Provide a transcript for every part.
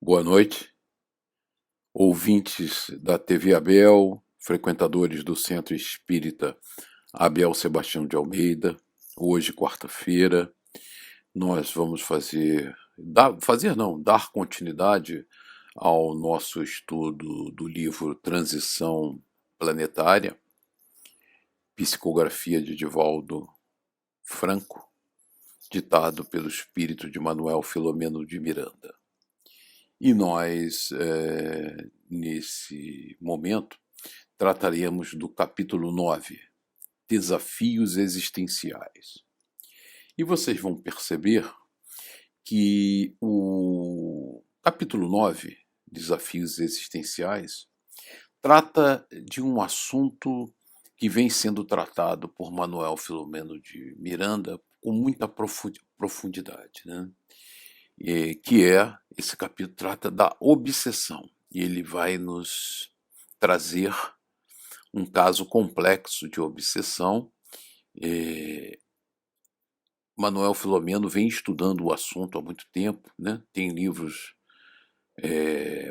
Boa noite, ouvintes da TV Abel, frequentadores do Centro Espírita Abel Sebastião de Almeida. Hoje, quarta-feira, nós vamos dar continuidade ao nosso estudo do livro Transição Planetária, psicografia de Divaldo Franco, ditado pelo espírito de Manuel Filomeno de Miranda. E nós, nesse momento, trataremos do capítulo 9, Desafios Existenciais. E vocês vão perceber que o capítulo 9, Desafios Existenciais, trata de um assunto que vem sendo tratado por Manuel Filomeno de Miranda com muita profundidade, né? Esse capítulo trata da obsessão, e ele vai nos trazer um caso complexo de obsessão. Manuel Filomeno vem estudando o assunto há muito tempo, né? Tem livros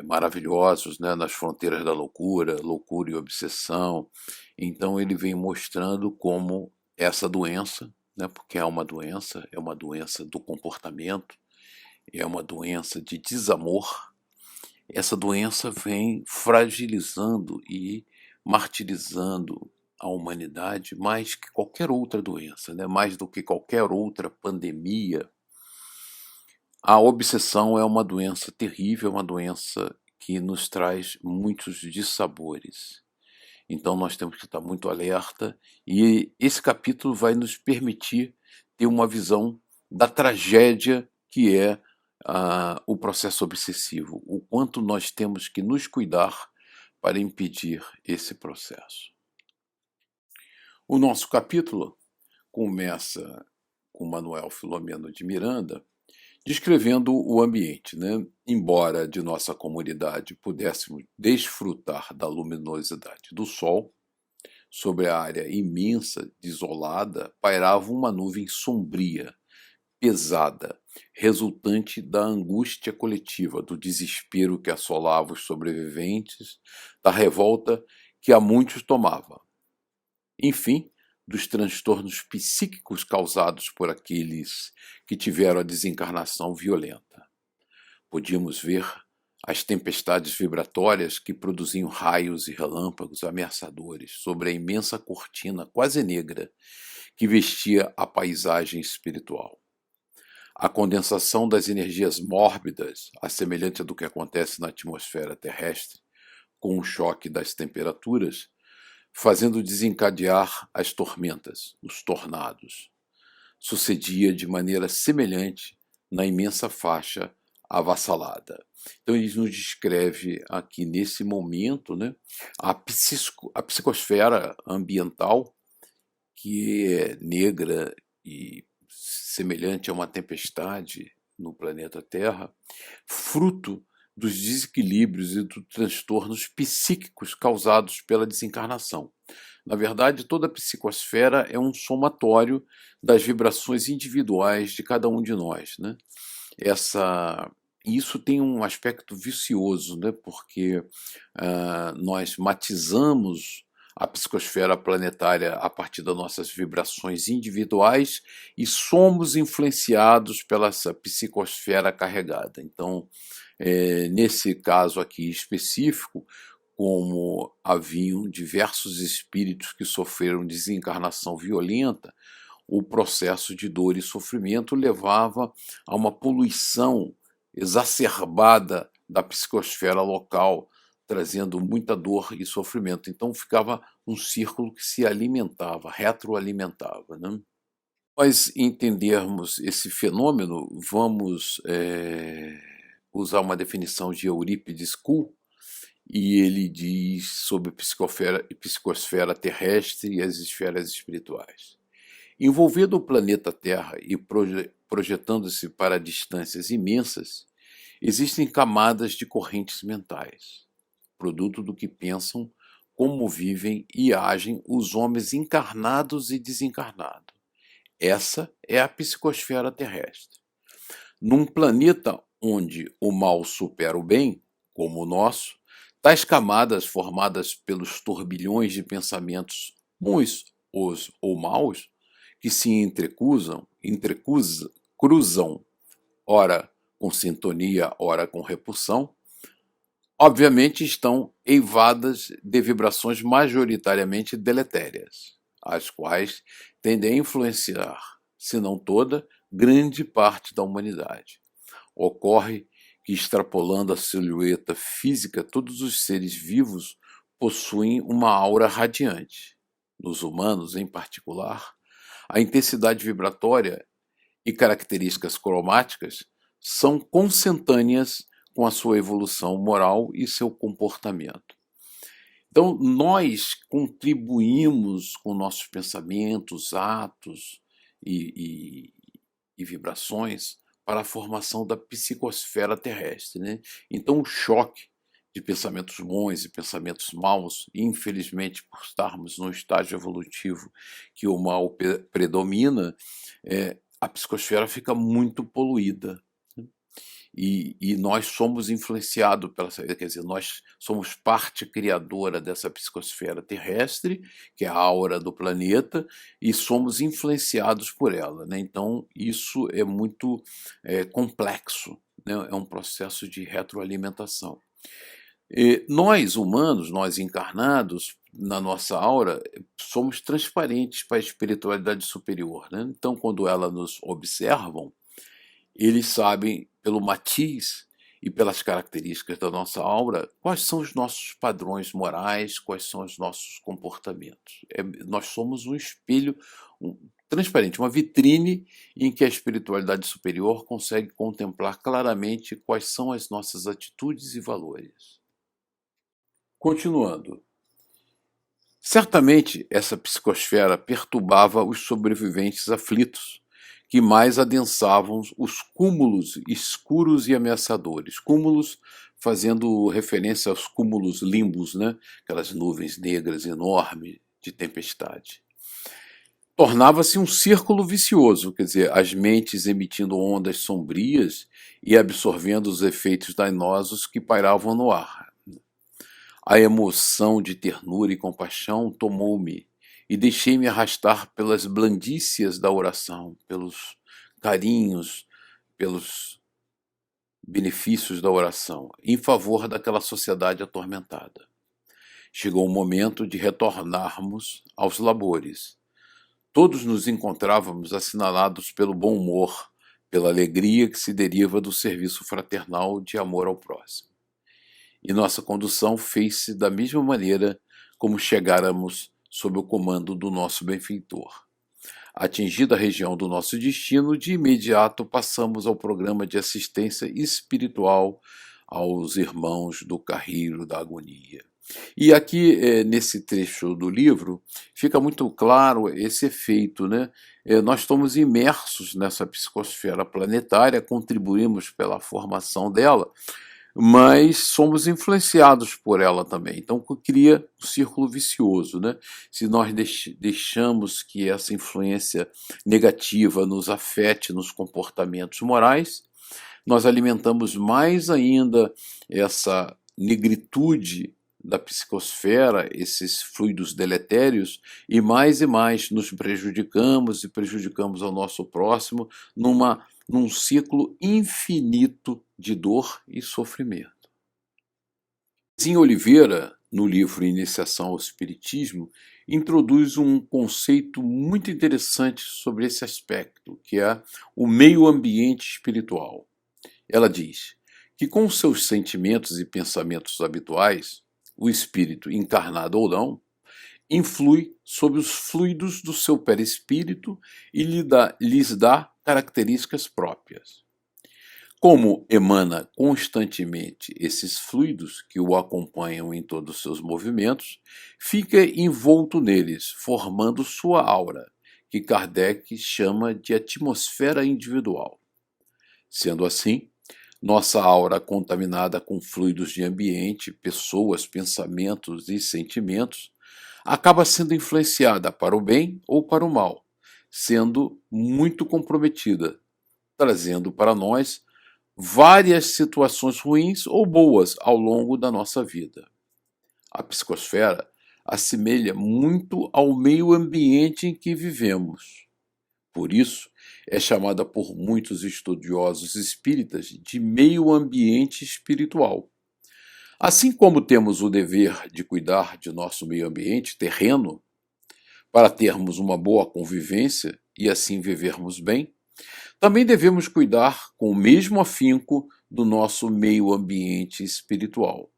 maravilhosos, né? Nas Fronteiras da Loucura, Loucura e Obsessão. Então ele vem mostrando como essa doença, né? Porque é uma doença do comportamento, é uma doença de desamor. Essa doença vem fragilizando e martirizando a humanidade mais que qualquer outra doença, né? Mais do que qualquer outra pandemia. A obsessão é uma doença terrível, uma doença que nos traz muitos dissabores. Então nós temos que estar muito alerta, e esse capítulo vai nos permitir ter uma visão da tragédia que é o processo obsessivo, o quanto nós temos que nos cuidar para impedir esse processo. O nosso capítulo começa com Manuel Filomeno de Miranda descrevendo o ambiente, né? Embora de nossa comunidade pudéssemos desfrutar da luminosidade do sol, sobre a área imensa, desolada, pairava uma nuvem sombria, pesada, resultante da angústia coletiva, do desespero que assolava os sobreviventes, da revolta que a muitos tomava. Enfim, dos transtornos psíquicos causados por aqueles que tiveram a desencarnação violenta. Podíamos ver as tempestades vibratórias que produziam raios e relâmpagos ameaçadores sobre a imensa cortina quase negra que vestia a paisagem espiritual. A condensação das energias mórbidas, a semelhança do que acontece na atmosfera terrestre, com o choque das temperaturas, fazendo desencadear as tormentas, os tornados. Sucedia de maneira semelhante na imensa faixa avassalada. Então ele nos descreve aqui nesse momento, né, a psicosfera ambiental, que é negra e semelhante a uma tempestade no planeta Terra, fruto dos desequilíbrios e dos transtornos psíquicos causados pela desencarnação. Na verdade, toda a psicosfera é um somatório das vibrações individuais de cada um de nós, né? Isso tem um aspecto vicioso, né? Porque nós matizamos a psicosfera planetária a partir das nossas vibrações individuais e somos influenciados pela essa psicosfera carregada. Então, nesse caso aqui específico, como haviam diversos espíritos que sofreram desencarnação violenta, o processo de dor e sofrimento levava a uma poluição exacerbada da psicosfera local, trazendo muita dor e sofrimento. Então ficava um círculo que se alimentava, retroalimentava, né? Nós entendermos esse fenômeno, vamos usar uma definição de Eurípides Kuhl, e ele diz sobre psicosfera terrestre e as esferas espirituais. Envolvendo o planeta Terra e projetando-se para distâncias imensas, existem camadas de correntes mentais, produto do que pensam, como vivem e agem os homens encarnados e desencarnados. Essa é a psicosfera terrestre. Num planeta onde o mal supera o bem, como o nosso, tais camadas formadas pelos turbilhões de pensamentos uns ou maus, que se cruzam, ora com sintonia, ora com repulsão, obviamente estão eivadas de vibrações majoritariamente deletérias, as quais tendem a influenciar, se não toda, grande parte da humanidade. Ocorre que, extrapolando a silhueta física, todos os seres vivos possuem uma aura radiante. Nos humanos, em particular, a intensidade vibratória e características cromáticas são consentâneas com a sua evolução moral e seu comportamento. Então, nós contribuímos com nossos pensamentos, atos e vibrações para a formação da psicosfera terrestre, né? Então, o choque de pensamentos bons e pensamentos maus, infelizmente, por estarmos num estágio evolutivo que o mal predomina, a psicosfera fica muito poluída. E nós somos influenciados pela, quer dizer, nós somos parte criadora dessa psicosfera terrestre, que é a aura do planeta, e somos influenciados por ela, né? Então, isso é muito complexo, né? É um processo de retroalimentação. E nós, humanos, nós encarnados, na nossa aura, somos transparentes para a espiritualidade superior, né? Então, quando ela nos observam, eles sabem, pelo matiz e pelas características da nossa aura, quais são os nossos padrões morais, quais são os nossos comportamentos. Nós somos um espelho transparente, uma vitrine em que a espiritualidade superior consegue contemplar claramente quais são as nossas atitudes e valores. Continuando. Certamente essa psicosfera perturbava os sobreviventes aflitos, que mais adensavam os cúmulos escuros e ameaçadores. Cúmulos fazendo referência aos cúmulos limbos, né? Aquelas nuvens negras enormes de tempestade. Tornava-se um círculo vicioso, quer dizer, as mentes emitindo ondas sombrias e absorvendo os efeitos danosos que pairavam no ar. A emoção de ternura e compaixão tomou-me e deixei-me arrastar pelas blandícias da oração, pelos carinhos, pelos benefícios da oração, em favor daquela sociedade atormentada. Chegou o momento de retornarmos aos labores. Todos nos encontrávamos assinalados pelo bom humor, pela alegria que se deriva do serviço fraternal de amor ao próximo. E nossa condução fez-se da mesma maneira como chegáramos sob o comando do nosso benfeitor. Atingida a região do nosso destino, de imediato passamos ao programa de assistência espiritual aos irmãos do carreiro da agonia. E aqui, nesse trecho do livro, fica muito claro esse efeito, né? Nós estamos imersos nessa psicosfera planetária, contribuímos pela formação dela, mas somos influenciados por ela também. Então cria um círculo vicioso, né? Se nós deixamos que essa influência negativa nos afete nos comportamentos morais, nós alimentamos mais ainda essa negritude da psicosfera, esses fluidos deletérios, e mais nos prejudicamos e prejudicamos ao nosso próximo num ciclo infinito de dor e sofrimento. Zinho Oliveira, no livro Iniciação ao Espiritismo, introduz um conceito muito interessante sobre esse aspecto, que é o meio ambiente espiritual. Ela diz que, com seus sentimentos e pensamentos habituais, o espírito, encarnado ou não, influi sobre os fluidos do seu perispírito e lhes dá características próprias. Como emana constantemente esses fluidos que o acompanham em todos os seus movimentos, fica envolto neles, formando sua aura, que Kardec chama de atmosfera individual. Sendo assim, nossa aura contaminada com fluidos de ambiente, pessoas, pensamentos e sentimentos, acaba sendo influenciada para o bem ou para o mal, sendo muito comprometida, trazendo para nós várias situações ruins ou boas ao longo da nossa vida. A psicosfera assemelha muito ao meio ambiente em que vivemos. Por isso, é chamada por muitos estudiosos espíritas de meio ambiente espiritual. Assim como temos o dever de cuidar de nosso meio ambiente terreno, para termos uma boa convivência e assim vivermos bem, também devemos cuidar com o mesmo afinco do nosso meio ambiente espiritual,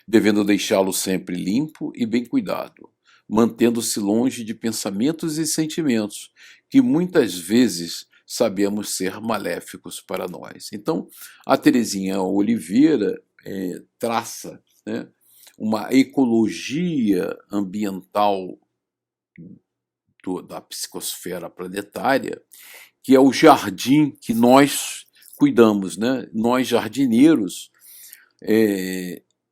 devendo deixá-lo sempre limpo e bem cuidado, mantendo-se longe de pensamentos e sentimentos que muitas vezes sabemos ser maléficos para nós. Então, a Terezinha Oliveira traça, né, uma ecologia ambiental da psicosfera planetária, que é o jardim que nós cuidamos, né? Nós jardineiros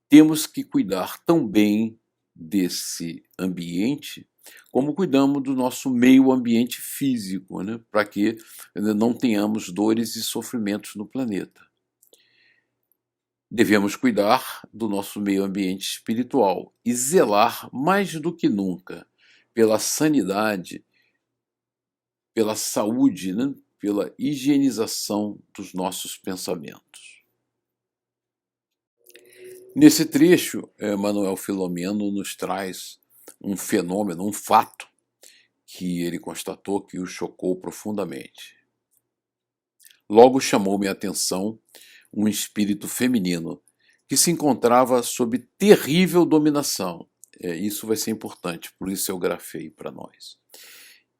temos que cuidar tão bem desse ambiente como cuidamos do nosso meio ambiente físico, né? Para que não tenhamos dores e sofrimentos no planeta. Devemos cuidar do nosso meio ambiente espiritual e zelar mais do que nunca pela sanidade, pela saúde, né? Pela higienização dos nossos pensamentos. Nesse trecho, Manuel Filomeno nos traz um fenômeno, um fato, que ele constatou que o chocou profundamente. Logo chamou-me a atenção um espírito feminino que se encontrava sob terrível dominação. Isso vai ser importante, por isso eu grafei para nós.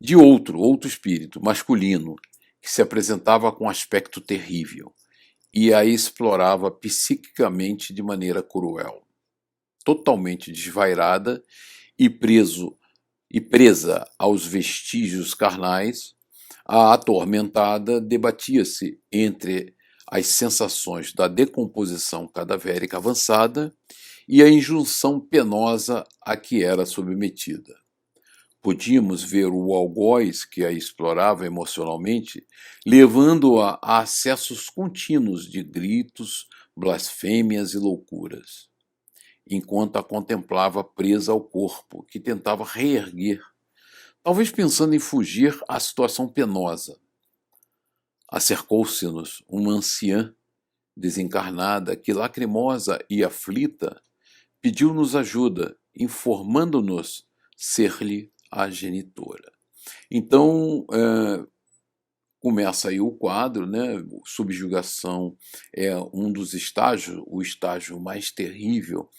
De outro espírito, masculino, que se apresentava com aspecto terrível e a explorava psiquicamente de maneira cruel. Totalmente desvairada e presa aos vestígios carnais, a atormentada debatia-se entre as sensações da decomposição cadavérica avançada e a injunção penosa a que era submetida. Podíamos ver o algoz que a explorava emocionalmente, levando-a a acessos contínuos de gritos, blasfêmias e loucuras, enquanto a contemplava presa ao corpo, que tentava reerguer, talvez pensando em fugir à situação penosa. Acercou-se-nos uma anciã desencarnada que, lacrimosa e aflita, pediu-nos ajuda, informando-nos ser-lhe a genitora. Então, começa aí o quadro, né? Subjugação é um dos estágios, o estágio mais terrível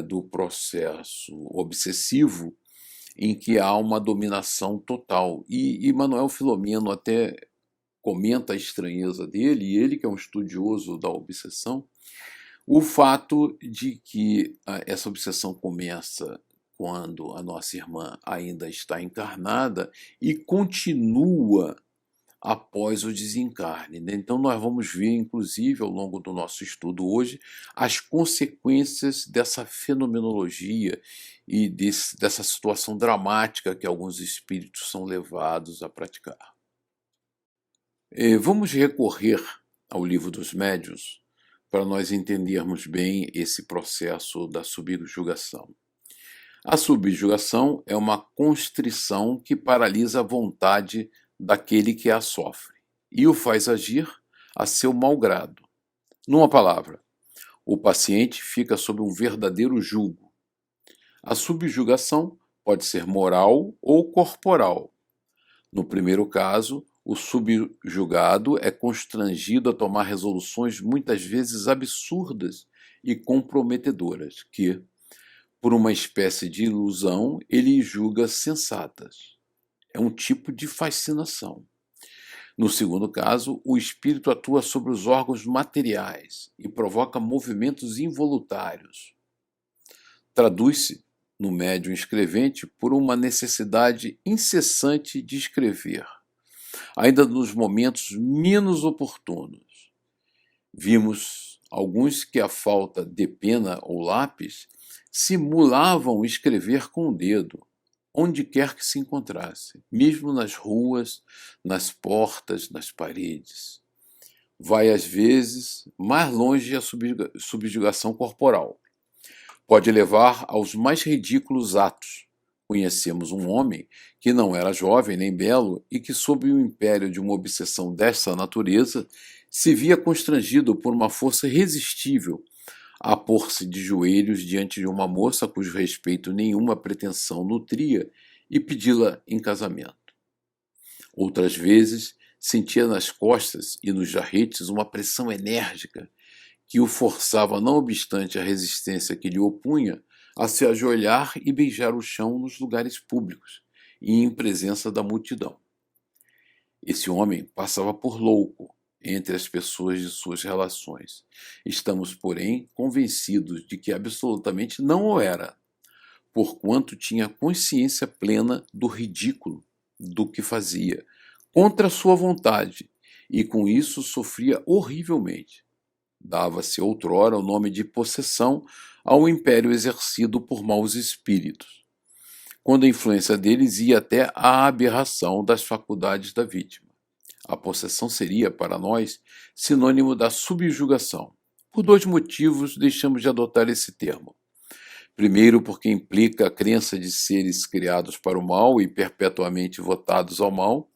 do processo obsessivo, em que há uma dominação total. E Manuel Filomeno até comenta a estranheza dele, e ele que é um estudioso da obsessão, o fato de que essa obsessão começa quando a nossa irmã ainda está encarnada e continua após o desencarne, né? Então nós vamos ver, inclusive, ao longo do nosso estudo hoje, as consequências dessa fenomenologia e dessa situação dramática que alguns espíritos são levados a praticar. Vamos recorrer ao Livro dos Médiuns para nós entendermos bem esse processo da subjugação. A subjugação é uma constrição que paralisa a vontade daquele que a sofre e o faz agir a seu malgrado. Numa palavra, o paciente fica sob um verdadeiro jugo. A subjugação pode ser moral ou corporal. No primeiro caso, o subjugado é constrangido a tomar resoluções muitas vezes absurdas e comprometedoras que, por uma espécie de ilusão, ele julga sensatas. É um tipo de fascinação. No segundo caso, o espírito atua sobre os órgãos materiais e provoca movimentos involuntários. Traduz-se, no médium escrevente, por uma necessidade incessante de escrever, ainda nos momentos menos oportunos. Vimos alguns que, à falta de pena ou lápis, simulavam escrever com o dedo, onde quer que se encontrasse, mesmo nas ruas, nas portas, nas paredes. vai às vezes mais longe a subjugação corporal. Pode levar aos mais ridículos atos. Conhecemos um homem que não era jovem nem belo e que, sob o império de uma obsessão dessa natureza, se via constrangido por uma força irresistível a pôr-se de joelhos diante de uma moça cujo respeito nenhuma pretensão nutria e pedi-la em casamento. Outras vezes, sentia nas costas e nos jarretes uma pressão enérgica que o forçava, não obstante a resistência que lhe opunha, a se ajoelhar e beijar o chão nos lugares públicos e em presença da multidão. Esse homem passava por louco entre as pessoas de suas relações. Estamos, porém, convencidos de que absolutamente não o era, porquanto tinha consciência plena do ridículo do que fazia, contra sua vontade, e com isso sofria horrivelmente. Dava-se outrora o nome de possessão ao império exercido por maus espíritos, quando a influência deles ia até à aberração das faculdades da vítima. A possessão seria, para nós, sinônimo da subjugação. Por dois motivos deixamos de adotar esse termo. Primeiro, porque implica a crença de seres criados para o mal e perpetuamente votados ao mal,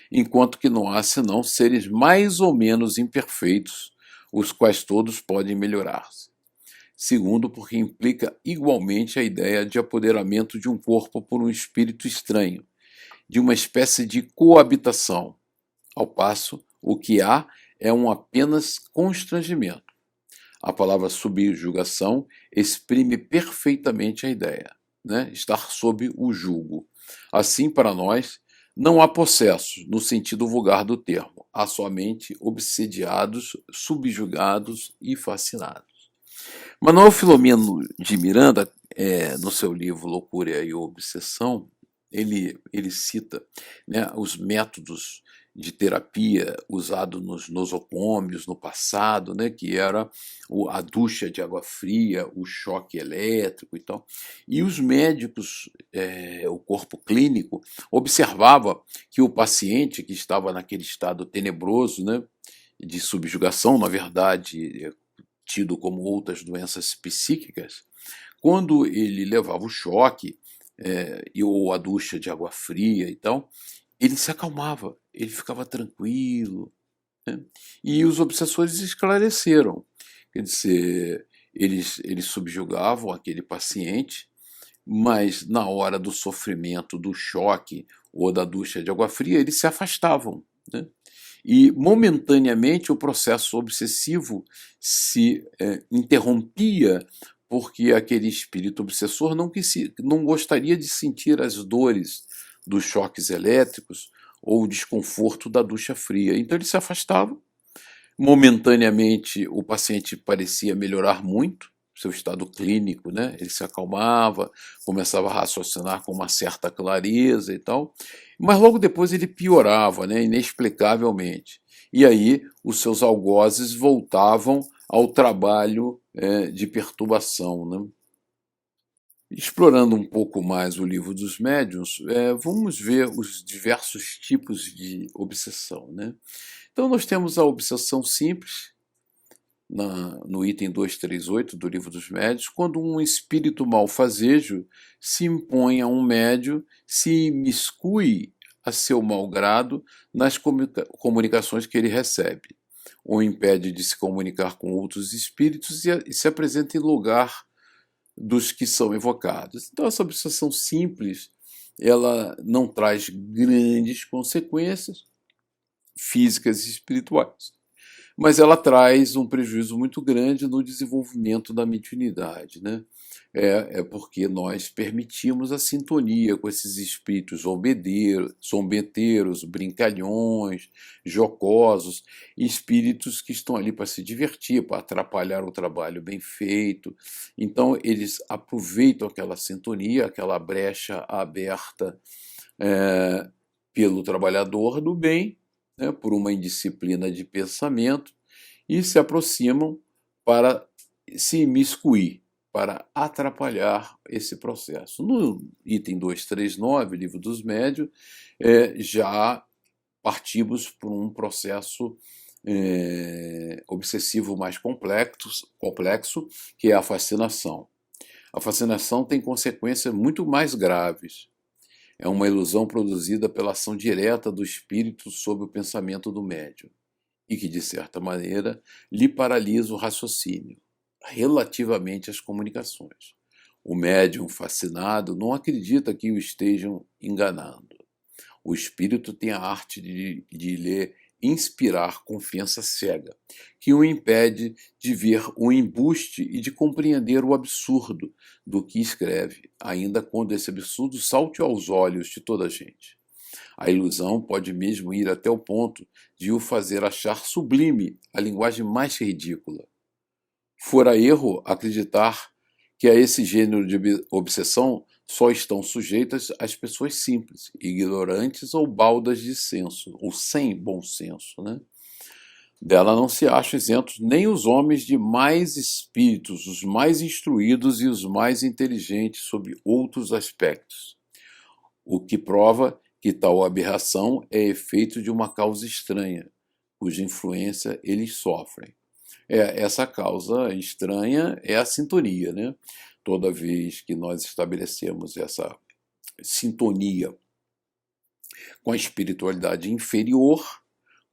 enquanto que não há senão seres mais ou menos imperfeitos, os quais todos podem melhorar-se. Segundo, porque implica igualmente a ideia de apoderamento de um corpo por um espírito estranho, de uma espécie de coabitação, ao passo, o que há é um apenas constrangimento. A palavra subjugação exprime perfeitamente a ideia, né? Estar sob o jugo. Assim, para nós, não há possessos, no sentido vulgar do termo, há somente obsediados, subjugados e fascinados. Manuel Filomeno de Miranda, no seu livro Loucura e Obsessão, ele cita, né, os métodos de terapia usado nos nosocômios no passado, né, que era a ducha de água fria, o choque elétrico e tal. E os médicos, o corpo clínico, observava que o paciente que estava naquele estado tenebroso, né, de subjugação, na verdade, tido como outras doenças psíquicas, quando ele levava o choque, ou a ducha de água fria e tal, ele se acalmava, ele ficava tranquilo, né? E os obsessores esclareceram, quer dizer, eles subjugavam aquele paciente, mas na hora do sofrimento, do choque ou da ducha de água fria, eles se afastavam, né? E momentaneamente o processo obsessivo se interrompia porque aquele espírito obsessor não gostaria de sentir as dores dos choques elétricos ou o desconforto da ducha fria. Então ele se afastava. Momentaneamente o paciente parecia melhorar muito, seu estado clínico, né? Ele se acalmava, começava a raciocinar com uma certa clareza e tal, mas logo depois ele piorava, né? Inexplicavelmente. E aí os seus algozes voltavam ao trabalho de perturbação, né? Explorando um pouco mais o livro dos médiuns, vamos ver os diversos tipos de obsessão, né? Então nós temos a obsessão simples, no item 238 do livro dos médiuns, quando um espírito malfazejo se impõe a um médium, se imiscui a seu malgrado nas comunicações que ele recebe, ou impede de se comunicar com outros espíritos e se apresenta em lugar dos que são evocados. Então essa obsessão simples, ela não traz grandes consequências físicas e espirituais, mas ela traz um prejuízo muito grande no desenvolvimento da mediunidade, né? Porque nós permitimos a sintonia com esses espíritos zombeteiros, brincalhões, jocosos, espíritos que estão ali para se divertir, para atrapalhar o trabalho bem feito. Então eles aproveitam aquela sintonia, aquela brecha aberta pelo trabalhador do bem, né, por uma indisciplina de pensamento, e se aproximam para se imiscuir, para atrapalhar esse processo. No item 239, Livro dos Médiuns, já partimos por um processo obsessivo mais complexo, que é a fascinação. A fascinação tem consequências muito mais graves. É uma ilusão produzida pela ação direta do espírito sobre o pensamento do médium e que, de certa maneira, lhe paralisa o raciocínio relativamente às comunicações. O médium fascinado não acredita que o estejam enganando. O espírito tem a arte de lhe inspirar confiança cega, que o impede de ver o embuste e de compreender o absurdo do que escreve, ainda quando esse absurdo salte aos olhos de toda a gente. A ilusão pode mesmo ir até o ponto de o fazer achar sublime a linguagem mais ridícula. Fora erro acreditar que a esse gênero de obsessão só estão sujeitas as pessoas simples, ignorantes ou baldas de senso, ou sem bom senso, né? Dela não se acham isentos nem os homens de mais espíritos, os mais instruídos e os mais inteligentes sobre outros aspectos, o que prova que tal aberração é efeito de uma causa estranha, cuja influência eles sofrem. Essa causa estranha é a sintonia, né? Toda vez que nós estabelecemos essa sintonia com a espiritualidade inferior,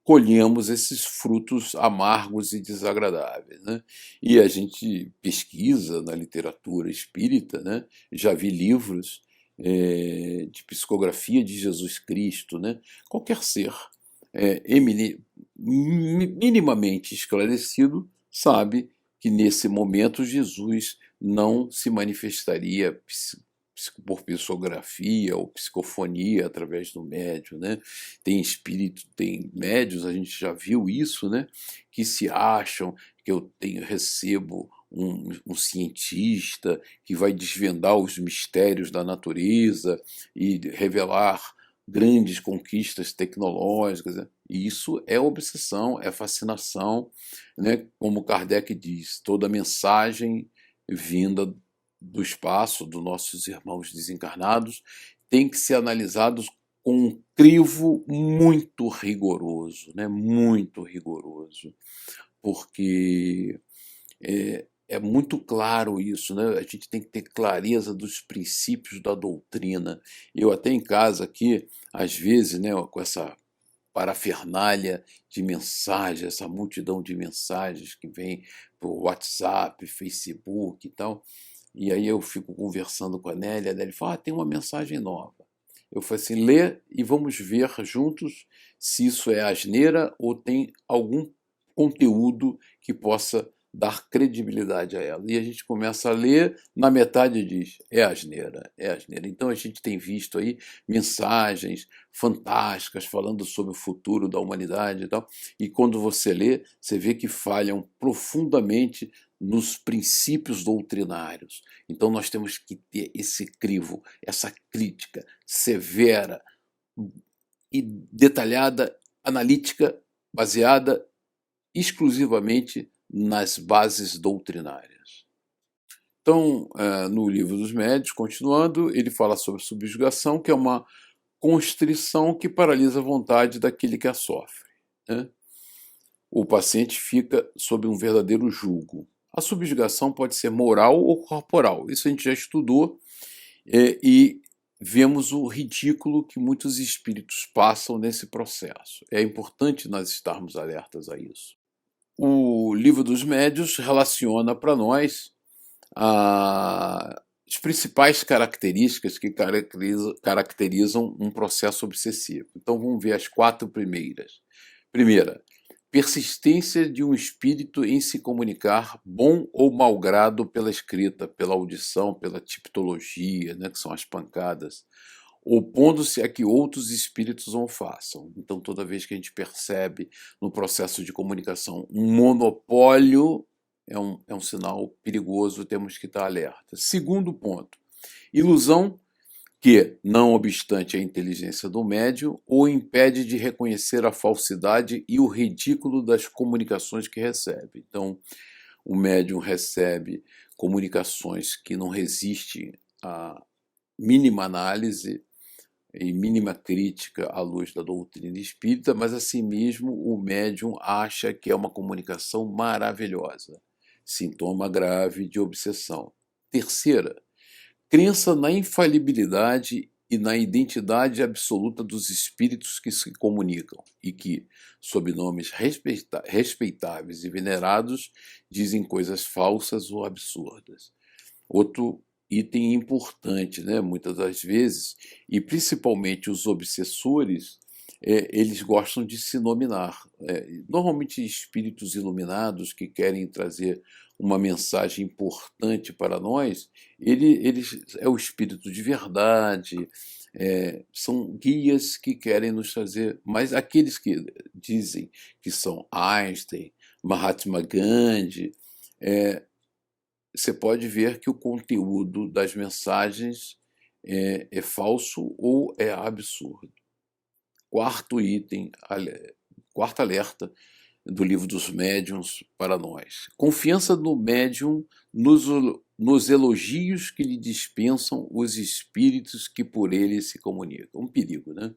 colhemos esses frutos amargos e desagradáveis, né? E a gente pesquisa na literatura espírita, né? Já vi livros de psicografia de Jesus Cristo, né? Qualquer ser minimamente esclarecido sabe que nesse momento Jesus não se manifestaria por psicografia ou psicofonia através do médium, né? Tem espírito, tem médios, a gente já viu isso, né? Que se acham que recebo um cientista que vai desvendar os mistérios da natureza e revelar grandes conquistas tecnológicas, né? E isso é obsessão, é fascinação, né? Como Kardec diz, toda mensagem vinda do espaço, dos nossos irmãos desencarnados, tem que ser analisados com um crivo muito rigoroso, né? Muito rigoroso, porque é muito claro isso, né? A gente tem que ter clareza dos princípios da doutrina. Eu até em casa aqui, às vezes, né, com essa parafernália de mensagens, essa multidão de mensagens que vem por WhatsApp, Facebook e tal, e aí eu fico conversando com a Nélia fala, tem uma mensagem nova. Eu falei assim, lê e vamos ver juntos se isso é asneira ou tem algum conteúdo que possa dar credibilidade a ela. E a gente começa a ler, na metade diz, é asneira, é asneira. Então a gente tem visto aí mensagens fantásticas falando sobre o futuro da humanidade e tal, e quando você lê, você vê que falham profundamente nos princípios doutrinários. Então nós temos que ter esse crivo, essa crítica severa e detalhada, analítica, baseada exclusivamente nas bases doutrinárias. Então, no Livro dos Médiuns, continuando, ele fala sobre subjugação, que é uma constrição que paralisa a vontade daquele que a sofre, né? O paciente fica sob um verdadeiro jugo. A subjugação pode ser moral ou corporal, isso a gente já estudou, e vemos o ridículo que muitos espíritos passam nesse processo. É importante nós estarmos alertas a isso. O Livro dos Médiuns relaciona para nós as principais características que caracterizam um processo obsessivo. Então vamos ver as 4 primeiras. Primeira, persistência de um espírito em se comunicar bom ou mau grado pela escrita, pela audição, pela tipologia, né, que são as pancadas, opondo-se a que outros espíritos o façam. Então, toda vez que a gente percebe no processo de comunicação um monopólio, é um sinal perigoso, temos que estar alerta. Segundo ponto, ilusão que, não obstante a inteligência do médium, o impede de reconhecer a falsidade e o ridículo das comunicações que recebe. Então, o médium recebe comunicações que não resistem à mínima análise, e mínima crítica à luz da doutrina espírita, mas assim mesmo o médium acha que é uma comunicação maravilhosa. Sintoma grave de obsessão. Terceira, crença na infalibilidade e na identidade absoluta dos espíritos que se comunicam e que, sob nomes respeitáveis e venerados, dizem coisas falsas ou absurdas. Outro item importante, né? Muitas das vezes, e principalmente os obsessores, eles gostam de se nominar. Normalmente espíritos iluminados que querem trazer uma mensagem importante para nós, eles é o espírito de verdade, são guias que querem nos trazer, mas aqueles que dizem que são Einstein, Mahatma Gandhi, você pode ver que o conteúdo das mensagens é falso ou é absurdo. Quarto item, quarto alerta do livro dos médiuns para nós. Confiança no médium nos elogios que lhe dispensam os espíritos que por ele se comunicam. Um perigo, né?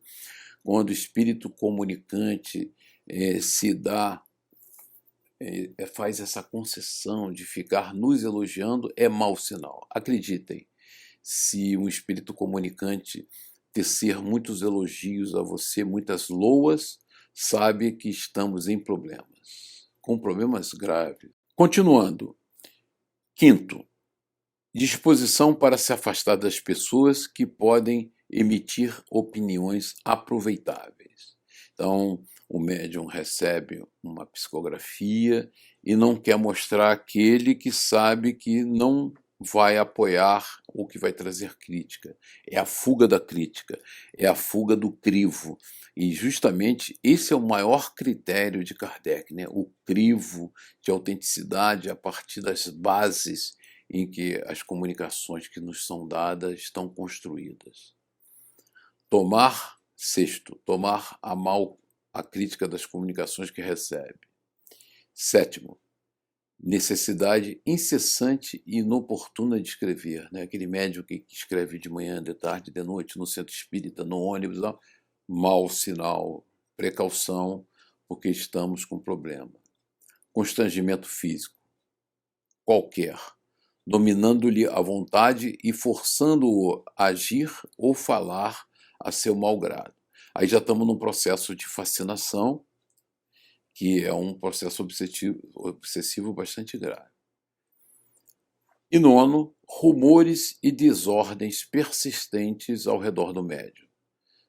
Quando o espírito comunicante se dá, faz essa concessão de ficar nos elogiando, é mau sinal. Acreditem, se um espírito comunicante tecer muitos elogios a você, muitas loas, sabe que estamos em problemas, com problemas graves. Continuando. Quinto, disposição para se afastar das pessoas que podem emitir opiniões aproveitáveis. Então, o médium recebe uma psicografia e não quer mostrar aquele que sabe que não vai apoiar ou que vai trazer crítica. É a fuga da crítica, é a fuga do crivo. E justamente esse é o maior critério de Kardec, né? O crivo de autenticidade a partir das bases em que as comunicações que nos são dadas estão construídas. Sexto, tomar a mal a crítica das comunicações que recebe. Sétimo, necessidade incessante e inoportuna de escrever, né? Aquele médium que escreve de manhã, de tarde, de noite, no centro espírita, no ônibus, não. Mau sinal, precaução, porque estamos com problema. Constrangimento físico, qualquer, dominando-lhe a vontade e forçando-o a agir ou falar a seu malgrado. Aí já estamos num processo de fascinação, que é um processo obsessivo bastante grave. E nono, rumores e desordens persistentes ao redor do médium,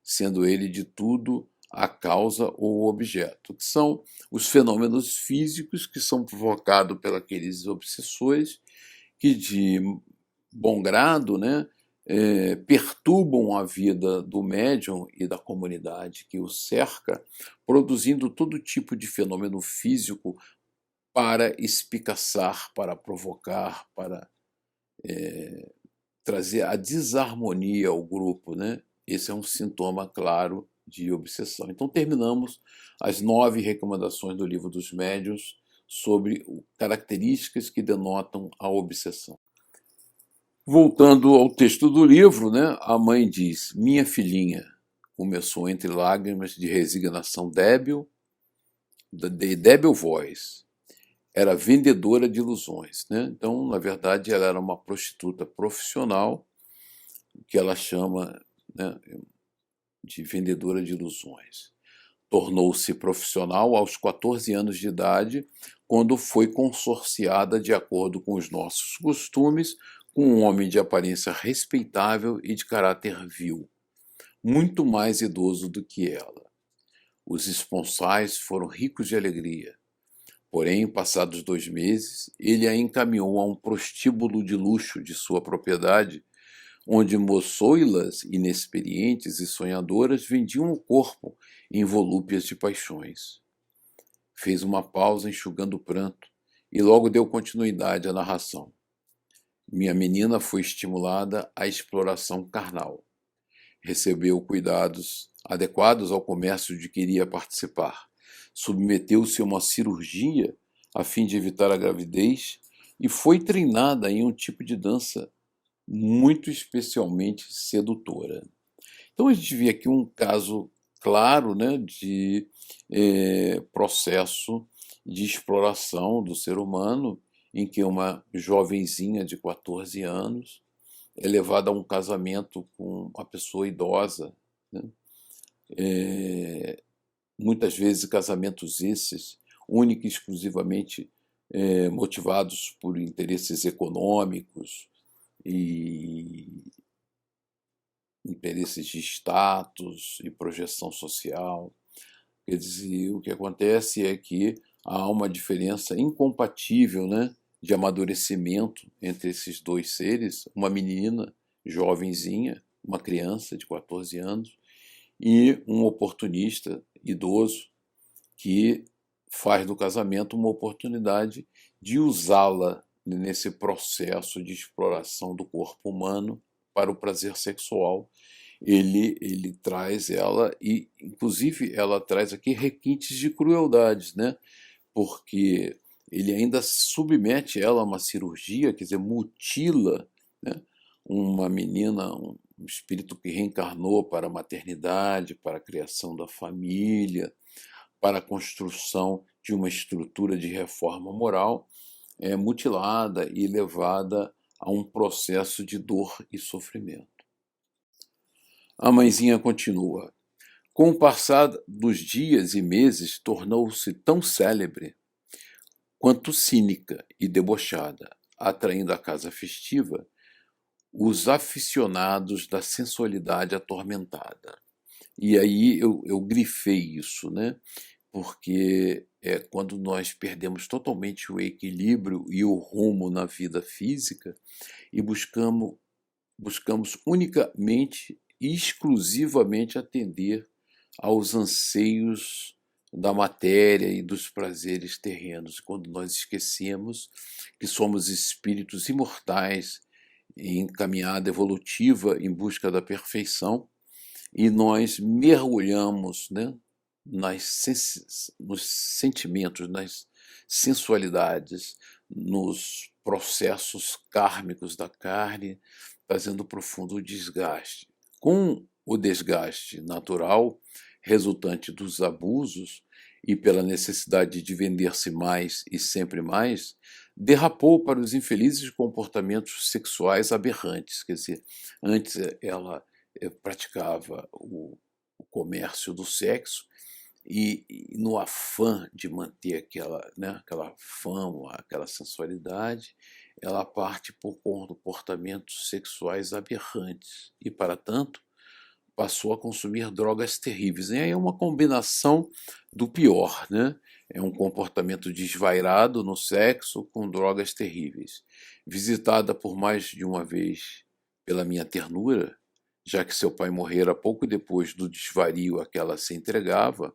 sendo ele de tudo a causa ou o objeto, que são os fenômenos físicos que são provocados por aqueles obsessores que, de bom grado, né, perturbam a vida do médium e da comunidade que o cerca, produzindo todo tipo de fenômeno físico para espicaçar, para provocar, para trazer a desarmonia ao grupo, né? Esse é um sintoma claro de obsessão. Então terminamos as 9 recomendações do Livro dos Médiuns sobre características que denotam a obsessão. Voltando ao texto do livro, né, a mãe diz: minha filhinha começou entre lágrimas de resignação débil, de débil voz. Era vendedora de ilusões, né? Então, na verdade, ela era uma prostituta profissional, que ela chama, né, de vendedora de ilusões. Tornou-se profissional aos 14 anos de idade, quando foi consorciada de acordo com os nossos costumes com um homem de aparência respeitável e de caráter vil, muito mais idoso do que ela. Os esponsais foram ricos de alegria. Porém, passados 2 meses, ele a encaminhou a um prostíbulo de luxo de sua propriedade, onde moçoilas inexperientes e sonhadoras vendiam o corpo em volúpias de paixões. Fez uma pausa enxugando o pranto e logo deu continuidade à narração. Minha menina foi estimulada à exploração carnal. Recebeu cuidados adequados ao comércio de que iria participar. Submeteu-se a uma cirurgia a fim de evitar a gravidez e foi treinada em um tipo de dança muito especialmente sedutora. Então a gente vê aqui um caso claro, né, de processo de exploração do ser humano, em que uma jovenzinha de 14 anos é levada a um casamento com uma pessoa idosa, né? Muitas vezes casamentos esses, única e exclusivamente motivados por interesses econômicos e interesses de status e projeção social. Quer dizer, o que acontece é que há uma diferença incompatível, né, de amadurecimento entre esses dois seres, uma menina jovenzinha, uma criança de 14 anos, e um oportunista idoso que faz do casamento uma oportunidade de usá-la nesse processo de exploração do corpo humano para o prazer sexual. Ele traz ela, e inclusive ela traz aqui requintes de crueldades, né? Porque ele ainda submete ela a uma cirurgia, quer dizer, mutila, né, uma menina, um espírito que reencarnou para a maternidade, para a criação da família, para a construção de uma estrutura de reforma moral, mutilada e levada a um processo de dor e sofrimento. A mãezinha continua. Com o passar dos dias e meses, tornou-se tão célebre quanto cínica e debochada, atraindo à casa festiva os aficionados da sensualidade atormentada. E aí eu grifei isso, né? Porque é quando nós perdemos totalmente o equilíbrio e o rumo na vida física e buscamos unicamente e exclusivamente atender aos anseios da matéria e dos prazeres terrenos, quando nós esquecemos que somos espíritos imortais em caminhada evolutiva em busca da perfeição, e nós mergulhamos, né, nos sentimentos, nas sensualidades, nos processos kármicos da carne, fazendo profundo desgaste. Com o desgaste natural resultante dos abusos e pela necessidade de vender-se mais e sempre mais, derrapou para os infelizes comportamentos sexuais aberrantes. Quer dizer, antes ela praticava o comércio do sexo e no afã de manter aquela fama, aquela sensualidade, ela parte por comportamentos sexuais aberrantes e, para tanto, passou a consumir drogas terríveis. E aí é uma combinação do pior, né? É um comportamento desvairado no sexo com drogas terríveis. Visitada por mais de uma vez pela minha ternura, já que seu pai morrera pouco depois do desvario a que ela se entregava,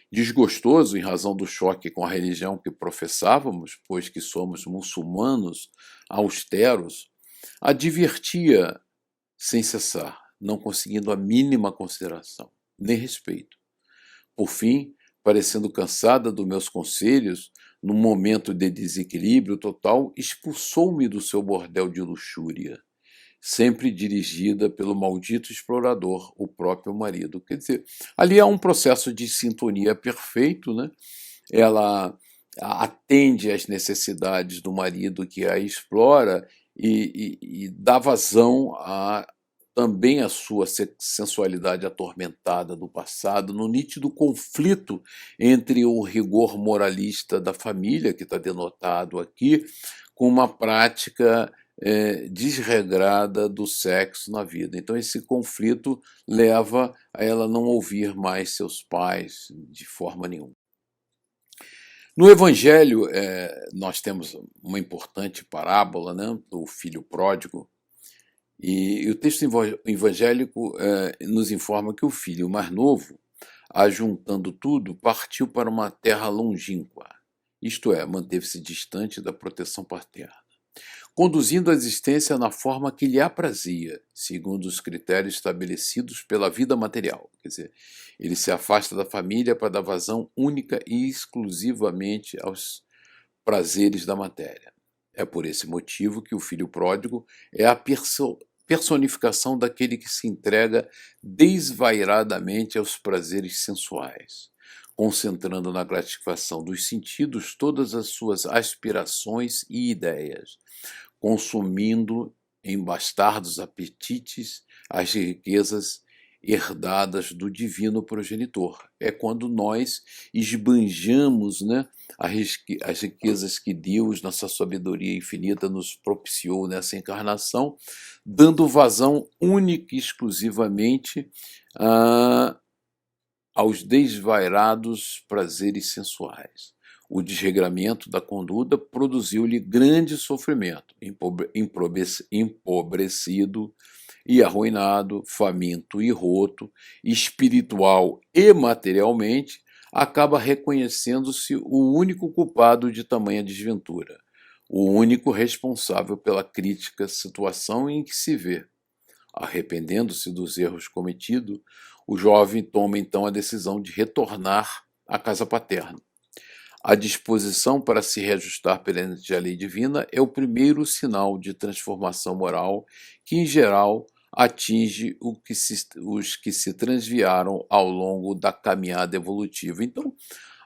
desgostoso em razão do choque com a religião que professávamos, pois que somos muçulmanos austeros, advertia sem cessar, não conseguindo a mínima consideração, nem respeito. Por fim, parecendo cansada dos meus conselhos, num momento de desequilíbrio total, expulsou-me do seu bordel de luxúria, sempre dirigida pelo maldito explorador, o próprio marido. Quer dizer, ali há um processo de sintonia perfeito, né? Ela atende às necessidades do marido que a explora e dá vazão também a sua sensualidade atormentada do passado, no nítido conflito entre o rigor moralista da família, que está denotado aqui, com uma prática desregrada do sexo na vida. Então esse conflito leva a ela não ouvir mais seus pais de forma nenhuma. No Evangelho, nós temos uma importante parábola, né, do filho pródigo, e o texto evangélico nos informa que o filho mais novo, ajuntando tudo, partiu para uma terra longínqua, isto é, manteve-se distante da proteção paterna, conduzindo a existência na forma que lhe aprazia, segundo os critérios estabelecidos pela vida material. Quer dizer, ele se afasta da família para dar vazão única e exclusivamente aos prazeres da matéria. É por esse motivo que o filho pródigo é a personificação daquele que se entrega desvairadamente aos prazeres sensuais, concentrando na gratificação dos sentidos todas as suas aspirações e ideias, consumindo em bastardos apetites as riquezas herdadas do divino progenitor. É quando nós esbanjamos, né, as riquezas que Deus, na sua sabedoria infinita, nos propiciou nessa encarnação, dando vazão única e exclusivamente aos desvairados prazeres sensuais. O desregramento da conduta produziu-lhe grande sofrimento, empobrecido e arruinado, faminto e roto, espiritual e materialmente, acaba reconhecendo-se o único culpado de tamanha desventura, o único responsável pela crítica situação em que se vê. Arrependendo-se dos erros cometidos, o jovem toma então a decisão de retornar à casa paterna. A disposição para se reajustar perante a lei divina é o primeiro sinal de transformação moral que, em geral, atinge os que se transviaram ao longo da caminhada evolutiva. Então,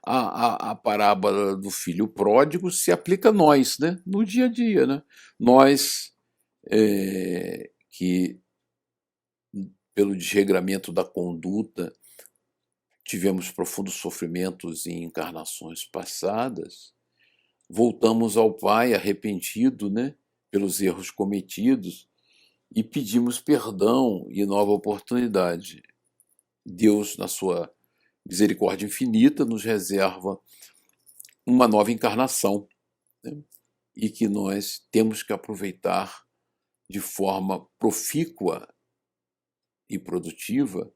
a parábola do filho pródigo se aplica a nós, né? No dia a dia. Né? Nós que, pelo desregramento da conduta, tivemos profundos sofrimentos em encarnações passadas, voltamos ao Pai arrependido, né, pelos erros cometidos e pedimos perdão e nova oportunidade. Deus, na sua misericórdia infinita, nos reserva uma nova encarnação, né, e que nós temos que aproveitar de forma profícua e produtiva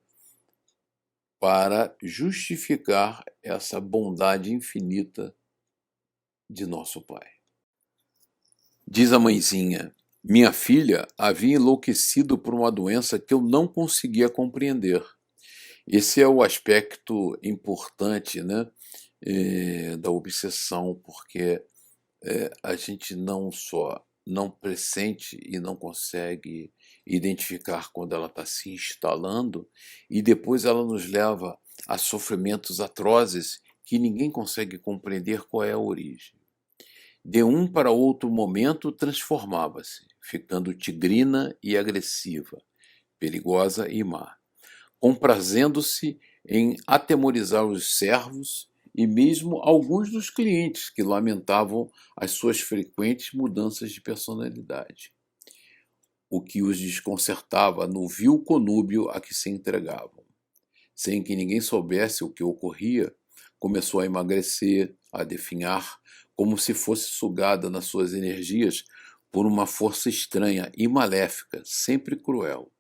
para justificar essa bondade infinita de nosso Pai. Diz a mãezinha: minha filha havia enlouquecido por uma doença que eu não conseguia compreender. Esse é o aspecto importante, né, da obsessão, porque a gente não só não pressente e não consegue identificar quando ela está se instalando, e depois ela nos leva a sofrimentos atrozes que ninguém consegue compreender qual é a origem. De um para outro momento transformava-se, ficando tigrina e agressiva, perigosa e má, comprazendo-se em atemorizar os servos e mesmo alguns dos clientes que lamentavam as suas frequentes mudanças de personalidade, o que os desconcertava no vil conúbio a que se entregavam. Sem que ninguém soubesse o que ocorria, começou a emagrecer, a definhar, como se fosse sugada nas suas energias por uma força estranha e maléfica, sempre cruel.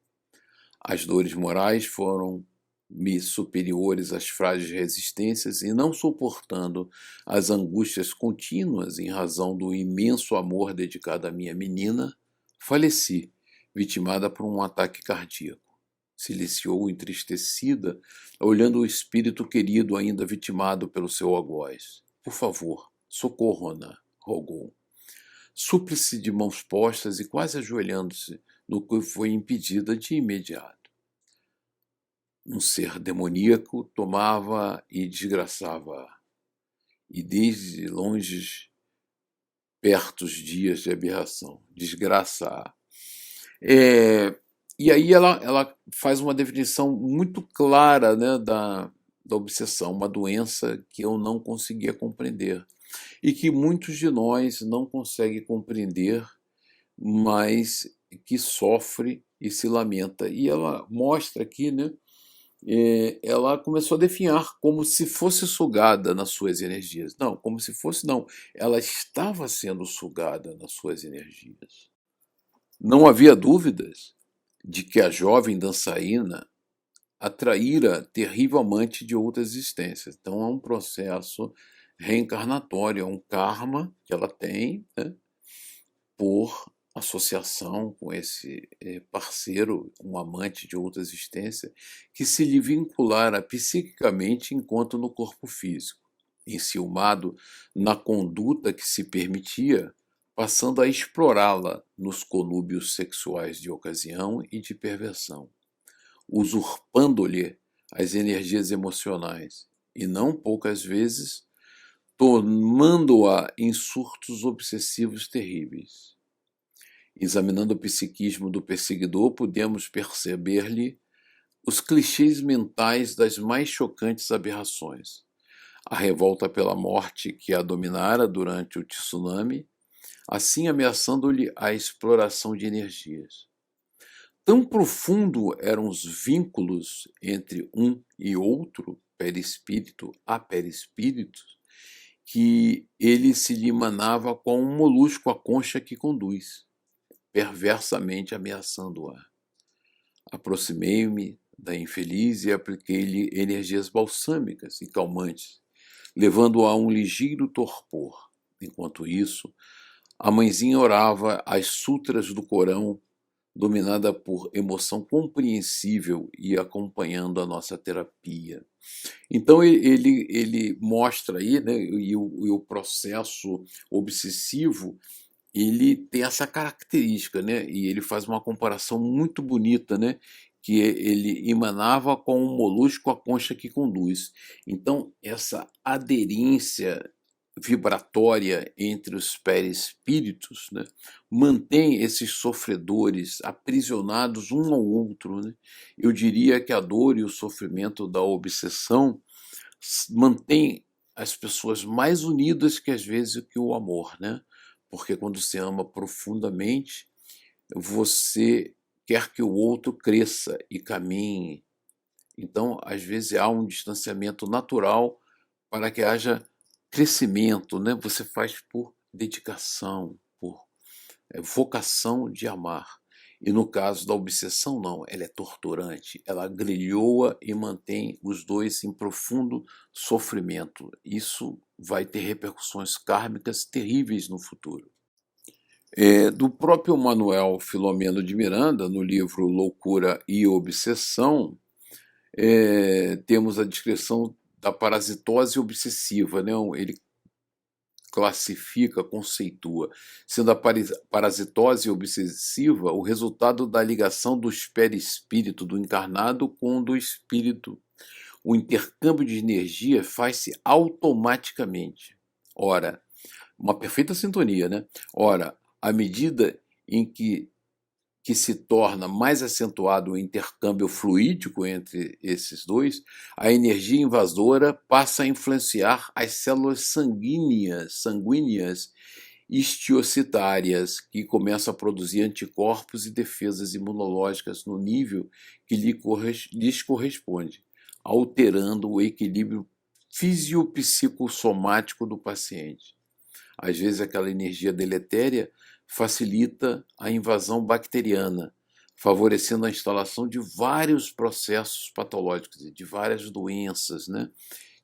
As dores morais foram-me superiores às frágeis resistências e, não suportando as angústias contínuas em razão do imenso amor dedicado à minha menina, faleci, vitimada por um ataque cardíaco. Siliciou entristecida, olhando o espírito querido ainda vitimado pelo seu algoz. Por favor, socorro-na, rogou. Súplice de mãos postas e quase ajoelhando-se, no que foi impedida de imediato. Um ser demoníaco tomava e desgraçava, e desde longe, perto os dias de aberração, desgraça. E aí ela faz uma definição muito clara, né, da obsessão, uma doença que eu não conseguia compreender e que muitos de nós não conseguem compreender, mas que sofre e se lamenta. E ela mostra aqui, né, ela começou a definhar como se fosse sugada nas suas energias. Não, como se fosse, não. Ela estava sendo sugada nas suas energias. Não havia dúvidas de que a jovem dançarina atraíra terrível amante de outras existências. Então é um processo reencarnatório, é um karma que ela tem, né, por associação com esse parceiro, um amante de outra existência, que se lhe vinculara psiquicamente enquanto no corpo físico. Enciumado na conduta que se permitia, passando a explorá-la nos conúbios sexuais de ocasião e de perversão, usurpando-lhe as energias emocionais e, não poucas vezes, tomando-a em surtos obsessivos terríveis. Examinando o psiquismo do perseguidor, podemos perceber-lhe os clichês mentais das mais chocantes aberrações. A revolta pela morte que a dominara durante o tsunami, assim ameaçando-lhe a exploração de energias. Tão profundo eram os vínculos entre um e outro, perispírito a perispírito, que ele se lhe manava com um molusco à concha que conduz, perversamente ameaçando-a. Aproximei-me da infeliz e apliquei-lhe energias balsâmicas e calmantes, levando-a a um ligeiro torpor. Enquanto isso, a mãezinha orava as sutras do Corão, dominada por emoção compreensível e acompanhando a nossa terapia. Então ele mostra aí, né, e o processo obsessivo, ele tem essa característica, né, e ele faz uma comparação muito bonita, né, que ele emanava com um molusco a concha que conduz. Então essa aderência vibratória entre os perispíritos, né, mantém esses sofredores aprisionados um ao outro, né? Eu diria que a dor e o sofrimento da obsessão mantém as pessoas mais unidas que às vezes que o amor, né? Porque quando você ama profundamente, você quer que o outro cresça e caminhe. Então, às vezes há um distanciamento natural para que haja crescimento, né? Você faz por dedicação, por vocação de amar. E no caso da obsessão, não, ela é torturante, ela agrilhoa e mantém os dois em profundo sofrimento. Isso vai ter repercussões kármicas terríveis no futuro. Do próprio Manuel Filomeno de Miranda, no livro Loucura e Obsessão, temos a descrição da parasitose obsessiva, né? Ele classifica, conceitua, sendo a parasitose obsessiva o resultado da ligação do perispírito do encarnado com o do espírito. O intercâmbio de energia faz-se automaticamente. Ora, uma perfeita sintonia, né? Ora, à medida em que se torna mais acentuado o intercâmbio fluídico entre esses dois, a energia invasora passa a influenciar as células sanguíneas histiocitárias, que começam a produzir anticorpos e defesas imunológicas no nível que lhes corresponde, alterando o equilíbrio fisiopsicossomático do paciente. Às vezes aquela energia deletéria facilita a invasão bacteriana, favorecendo a instalação de vários processos patológicos, de várias doenças, né?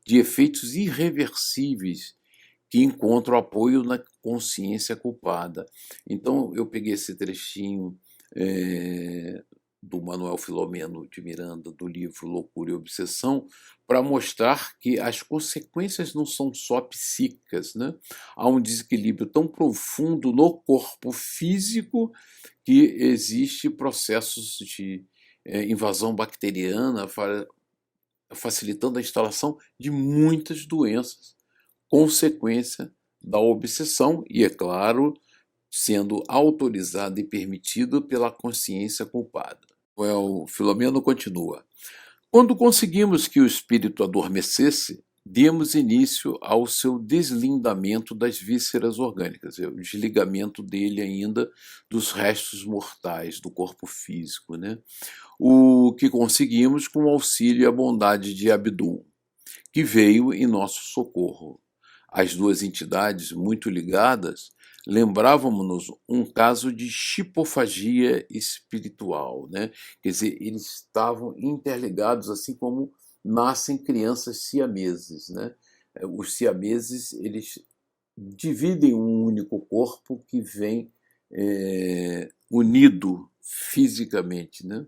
De efeitos irreversíveis que encontram apoio na consciência culpada. Então eu peguei esse trechinho do Manuel Filomeno de Miranda, do livro Loucura e Obsessão, para mostrar que as consequências não são só psíquicas, né? Há um desequilíbrio tão profundo no corpo físico que existe processos de invasão bacteriana, facilitando a instalação de muitas doenças, consequência da obsessão e, é claro, sendo autorizado e permitido pela consciência culpada. O Filomeno continua. Quando conseguimos que o espírito adormecesse, demos início ao seu deslindamento das vísceras orgânicas, o desligamento dele ainda dos restos mortais do corpo físico, né? O que conseguimos com o auxílio e a bondade de Abdul, que veio em nosso socorro. As duas entidades, muito ligadas, lembrávamos-nos um caso de chipofagia espiritual, né? Quer dizer, eles estavam interligados, assim como nascem crianças siameses, né? Os siameses, eles dividem um único corpo que vem unido fisicamente, né?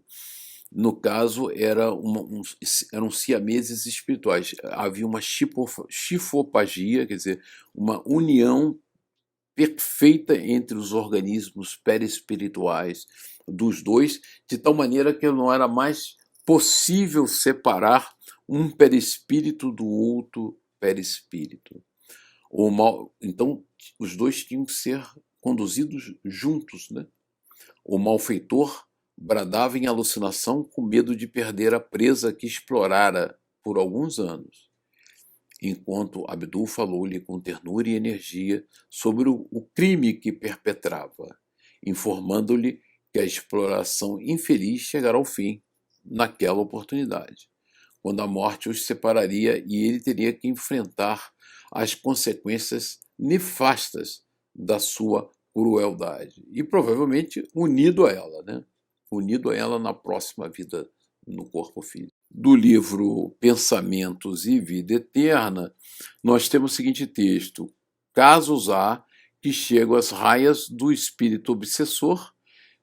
No caso, eram siameses espirituais. Havia uma chifopagia, quer dizer, uma união perfeita entre os organismos perispirituais dos dois, de tal maneira que não era mais possível separar um perispírito do outro perispírito. Então, os dois tinham que ser conduzidos juntos, né? O malfeitor bradava em alucinação com medo de perder a presa que explorara por alguns anos, enquanto Abdul falou-lhe com ternura e energia sobre o crime que perpetrava, informando-lhe que a exploração infeliz chegará ao fim naquela oportunidade, quando a morte os separaria e ele teria que enfrentar as consequências nefastas da sua crueldade, e provavelmente unido a ela, né? Unido a ela na próxima vida no corpo físico. Do livro Pensamentos e Vida Eterna, nós temos o seguinte texto: casos há que chegam às raias do espírito obsessor,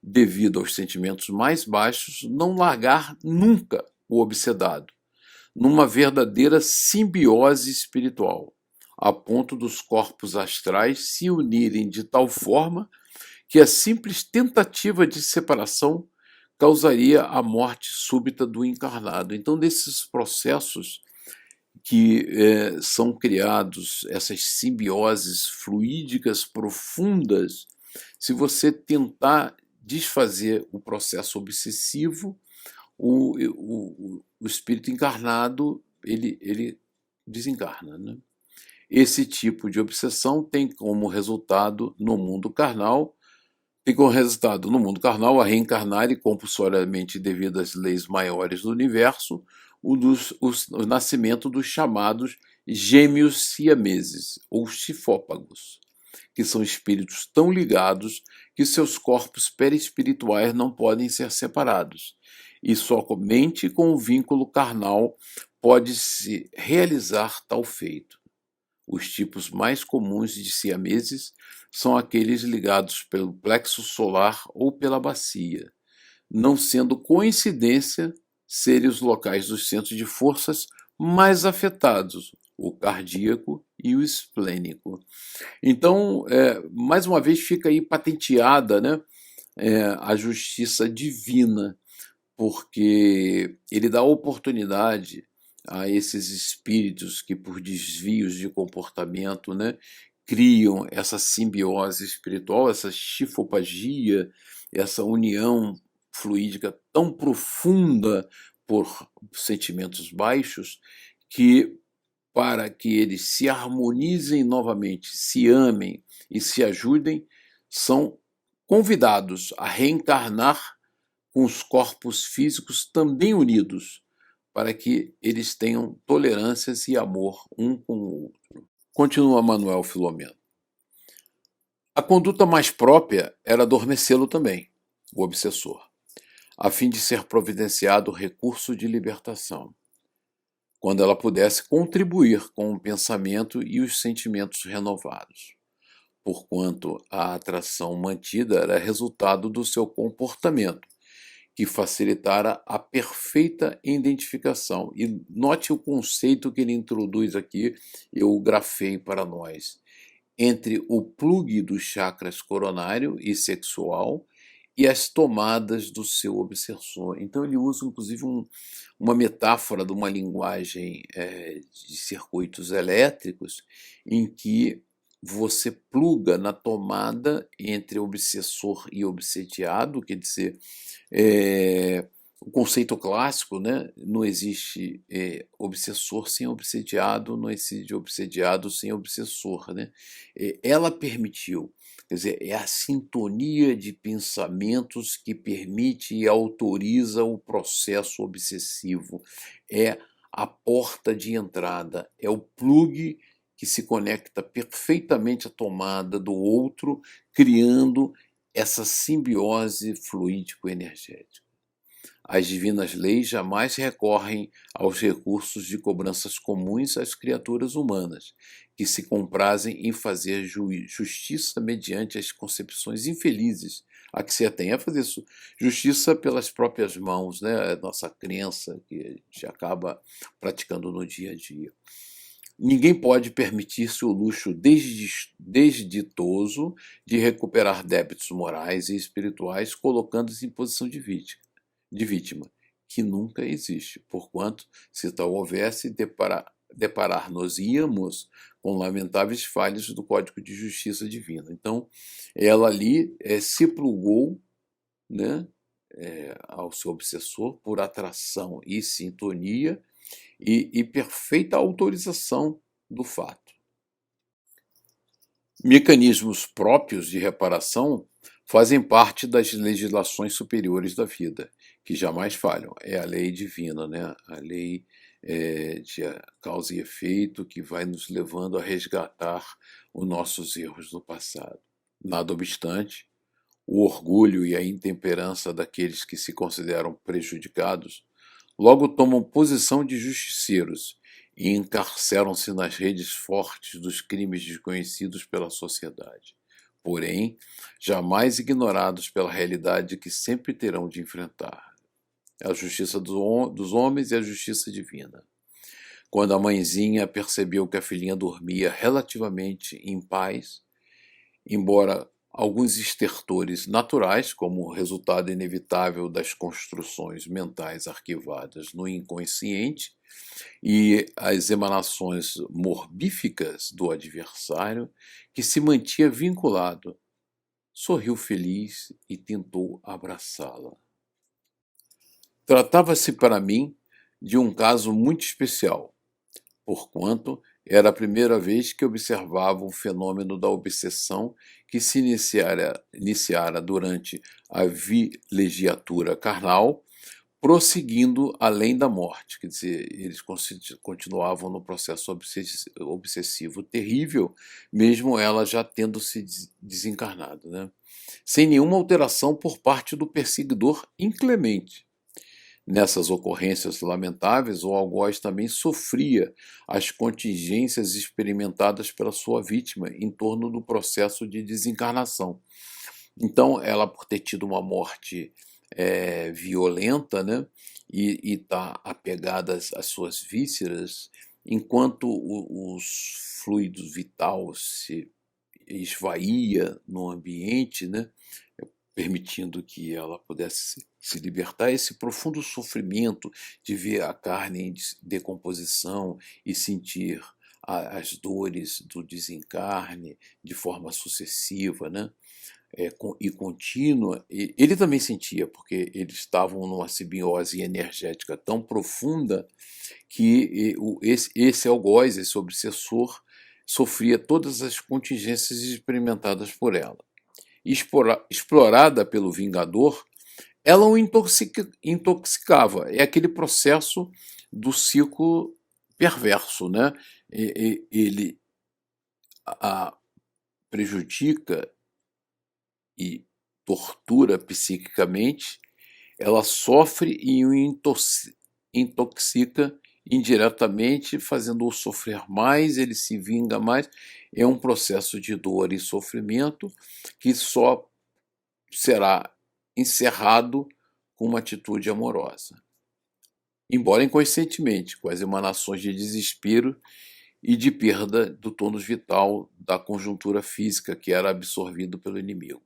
devido aos sentimentos mais baixos, não largar nunca o obsedado, numa verdadeira simbiose espiritual, a ponto dos corpos astrais se unirem de tal forma que a simples tentativa de separação causaria a morte súbita do encarnado. Então, desses processos que são criados, essas simbioses fluídicas profundas, se você tentar desfazer o processo obsessivo, o espírito encarnado ele desencarna, né? Esse tipo de obsessão tem como resultado no mundo carnal a reencarnar e compulsoriamente devido às leis maiores do universo, o nascimento dos chamados gêmeos siameses ou chifópagos, que são espíritos tão ligados que seus corpos perispirituais não podem ser separados, e somente com o vínculo carnal pode-se realizar tal feito. Os tipos mais comuns de siameses são aqueles ligados pelo plexo solar ou pela bacia, não sendo coincidência serem os locais dos centros de forças mais afetados, o cardíaco e o esplênico. Então, mais uma vez fica aí patenteada, né, a justiça divina, porque ele dá oportunidade a esses espíritos que, por desvios de comportamento, né, criam essa simbiose espiritual, essa chifopagia, essa união fluídica tão profunda por sentimentos baixos, que para que eles se harmonizem novamente, se amem e se ajudem, são convidados a reencarnar com os corpos físicos também unidos, para que eles tenham tolerâncias e amor um com o outro. Continua Manuel Filomeno. A conduta mais própria era adormecê-lo também, o obsessor, a fim de ser providenciado o recurso de libertação, quando ela pudesse contribuir com o pensamento e os sentimentos renovados, porquanto a atração mantida era resultado do seu comportamento, que facilitara a perfeita identificação. E note o conceito que ele introduz aqui, eu grafei para nós, entre o plugue dos chakras coronário e sexual e as tomadas do seu obsessor. Então ele usa, inclusive, uma metáfora de uma linguagem de circuitos elétricos, em que você pluga na tomada entre obsessor e obsediado, quer dizer, o conceito clássico, né? Não existe obsessor sem obsediado, não existe obsediado sem obsessor, né? Ela permitiu, quer dizer, é a sintonia de pensamentos que permite e autoriza o processo obsessivo, é a porta de entrada, é o plugue que se conecta perfeitamente à tomada do outro, criando essa simbiose fluídico-energética. As divinas leis jamais recorrem aos recursos de cobranças comuns às criaturas humanas, que se comprazem em fazer justiça mediante as concepções infelizes a que se atém, a fazer justiça pelas próprias mãos, né? A nossa crença que a gente acaba praticando no dia a dia. Ninguém pode permitir-se o luxo desditoso de recuperar débitos morais e espirituais colocando-se em posição de vítima, que nunca existe, porquanto, se tal houvesse, deparar-nos-íamos com lamentáveis falhas do Código de Justiça Divina. Então, ela ali se plugou, né, ao seu obsessor por atração e sintonia e perfeita autorização do fato. Mecanismos próprios de reparação fazem parte das legislações superiores da vida, que jamais falham. É a lei divina, né? A lei de causa e efeito que vai nos levando a resgatar os nossos erros do passado. Nada obstante, o orgulho e a intemperança daqueles que se consideram prejudicados logo tomam posição de justiceiros e encarceram-se nas redes fortes dos crimes desconhecidos pela sociedade, porém, jamais ignorados pela realidade que sempre terão de enfrentar. A justiça dos homens e a justiça divina. Quando a mãezinha percebeu que a filhinha dormia relativamente em paz, embora alguns estertores naturais, como resultado inevitável das construções mentais arquivadas no inconsciente, e as emanações morbíficas do adversário, que se mantinha vinculado, sorriu feliz e tentou abraçá-la. Tratava-se para mim de um caso muito especial, porquanto era a primeira vez que observava o fenômeno da obsessão que se iniciara durante a vilegiatura carnal, prosseguindo além da morte. Quer dizer, eles continuavam no processo obsessivo terrível, mesmo ela já tendo se desencarnado, né? Sem nenhuma alteração por parte do perseguidor inclemente. Nessas ocorrências lamentáveis, o algoz também sofria as contingências experimentadas pela sua vítima em torno do processo de desencarnação. Então, ela, por ter tido uma morte violenta, né, e está apegada às suas vísceras, enquanto os fluidos vitais se esvaía no ambiente, né, permitindo que ela pudesse se libertar, esse profundo sofrimento de ver a carne em decomposição e sentir as dores do desencarne de forma sucessiva, né? E contínua, ele também sentia, porque eles estavam numa simbiose energética tão profunda que esse algoz, esse obsessor, sofria todas as contingências experimentadas por ela. Explorada pelo Vingador, ela o intoxicava. É aquele processo do ciclo perverso, né? Ele a prejudica e tortura psiquicamente, ela sofre e o intoxica indiretamente, fazendo-o sofrer mais, ele se vinga mais. É um processo de dor e sofrimento que só será encerrado com uma atitude amorosa, embora inconscientemente, com as emanações de desespero e de perda do tônus vital da conjuntura física que era absorvido pelo inimigo.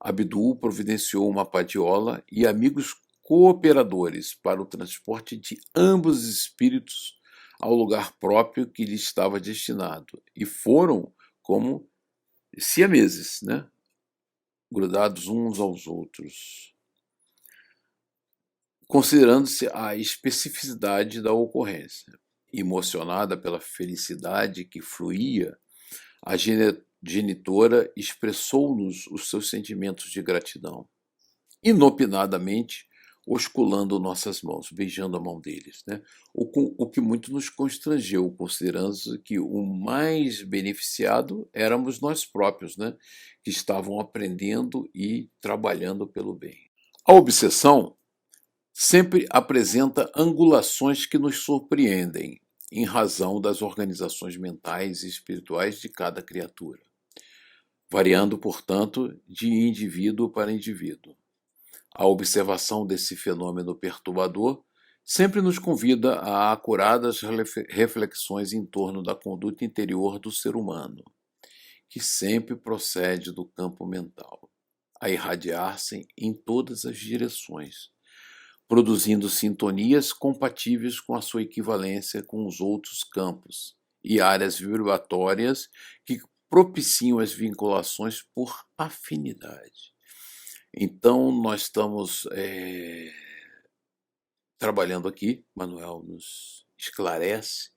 Abdul providenciou uma padiola e amigos cooperadores para o transporte de ambos os espíritos ao lugar próprio que lhe estava destinado, e foram como siameses, né? Grudados uns aos outros, considerando-se a especificidade da ocorrência. Emocionada pela felicidade que fluía, a genitora expressou-nos os seus sentimentos de gratidão, inopinadamente osculando nossas mãos, beijando a mão deles, né? O que muito nos constrangeu, considerando que o mais beneficiado éramos nós próprios, né? Que estavam aprendendo e trabalhando pelo bem. A obsessão sempre apresenta angulações que nos surpreendem, em razão das organizações mentais e espirituais de cada criatura, variando, portanto, de indivíduo para indivíduo. A observação desse fenômeno perturbador sempre nos convida a acuradas reflexões em torno da conduta interior do ser humano, que sempre procede do campo mental, a irradiar-se em todas as direções, produzindo sintonias compatíveis com a sua equivalência com os outros campos e áreas vibratórias que propiciam as vinculações por afinidade. Então, nós estamos trabalhando aqui, Manuel nos esclarece,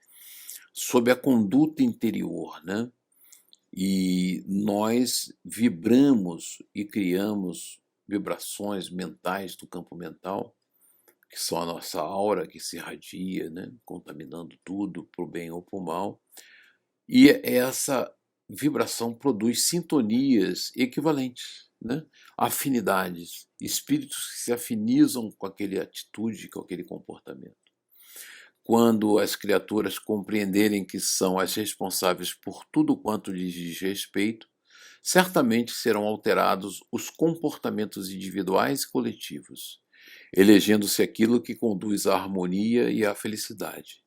sobre a conduta interior, né? E nós vibramos e criamos vibrações mentais do campo mental, que são a nossa aura que se irradia, né? Contaminando tudo, para o bem ou para o mal. E essa vibração produz sintonias equivalentes, né? Afinidades, espíritos que se afinizam com aquela atitude, com aquele comportamento. Quando as criaturas compreenderem que são as responsáveis por tudo quanto lhes diz respeito, certamente serão alterados os comportamentos individuais e coletivos, elegendo-se aquilo que conduz à harmonia e à felicidade,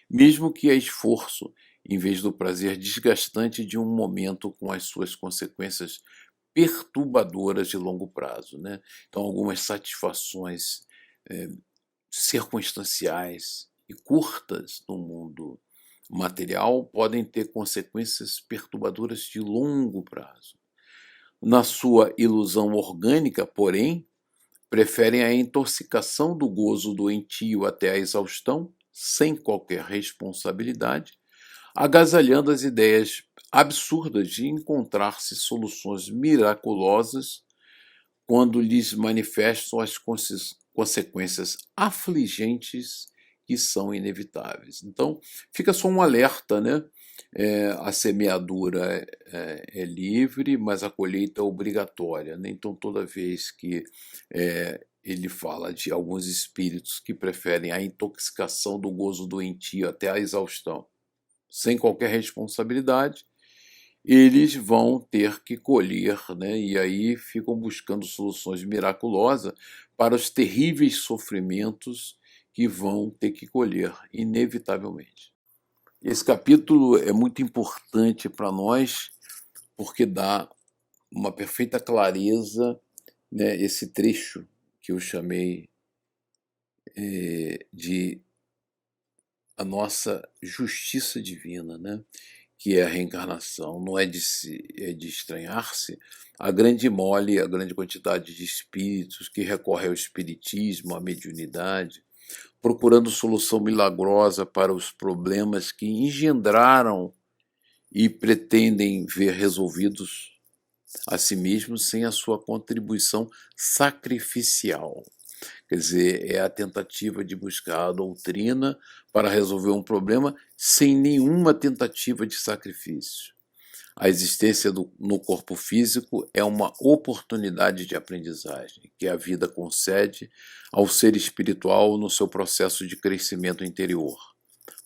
mesmo que a esforço, em vez do prazer desgastante de um momento com as suas consequências perturbadoras de longo prazo, né? Então, algumas satisfações circunstanciais e curtas no mundo material podem ter consequências perturbadoras de longo prazo. Na sua ilusão orgânica, porém, preferem a intoxicação do gozo doentio até a exaustão, sem qualquer responsabilidade, agasalhando as ideias absurdas de encontrar-se soluções miraculosas quando lhes manifestam as consequências afligentes que são inevitáveis. Então, fica só um alerta, né? A semeadura é livre, mas a colheita é obrigatória, né? Então, toda vez que ele fala de alguns espíritos que preferem a intoxicação do gozo doentio até a exaustão, sem qualquer responsabilidade, eles vão ter que colher, né? E aí ficam buscando soluções miraculosas para os terríveis sofrimentos que vão ter que colher, inevitavelmente. Esse capítulo é muito importante para nós, porque dá uma perfeita clareza, né? Esse trecho que eu chamei de a nossa justiça divina, né? Que é a reencarnação. Não é de estranhar-se a grande mole, a grande quantidade de espíritos que recorrem ao espiritismo, à mediunidade, procurando solução milagrosa para os problemas que engendraram e pretendem ver resolvidos a si mesmos sem a sua contribuição sacrificial. Quer dizer, é a tentativa de buscar a doutrina para resolver um problema sem nenhuma tentativa de sacrifício. A existência no corpo físico é uma oportunidade de aprendizagem que a vida concede ao ser espiritual no seu processo de crescimento interior,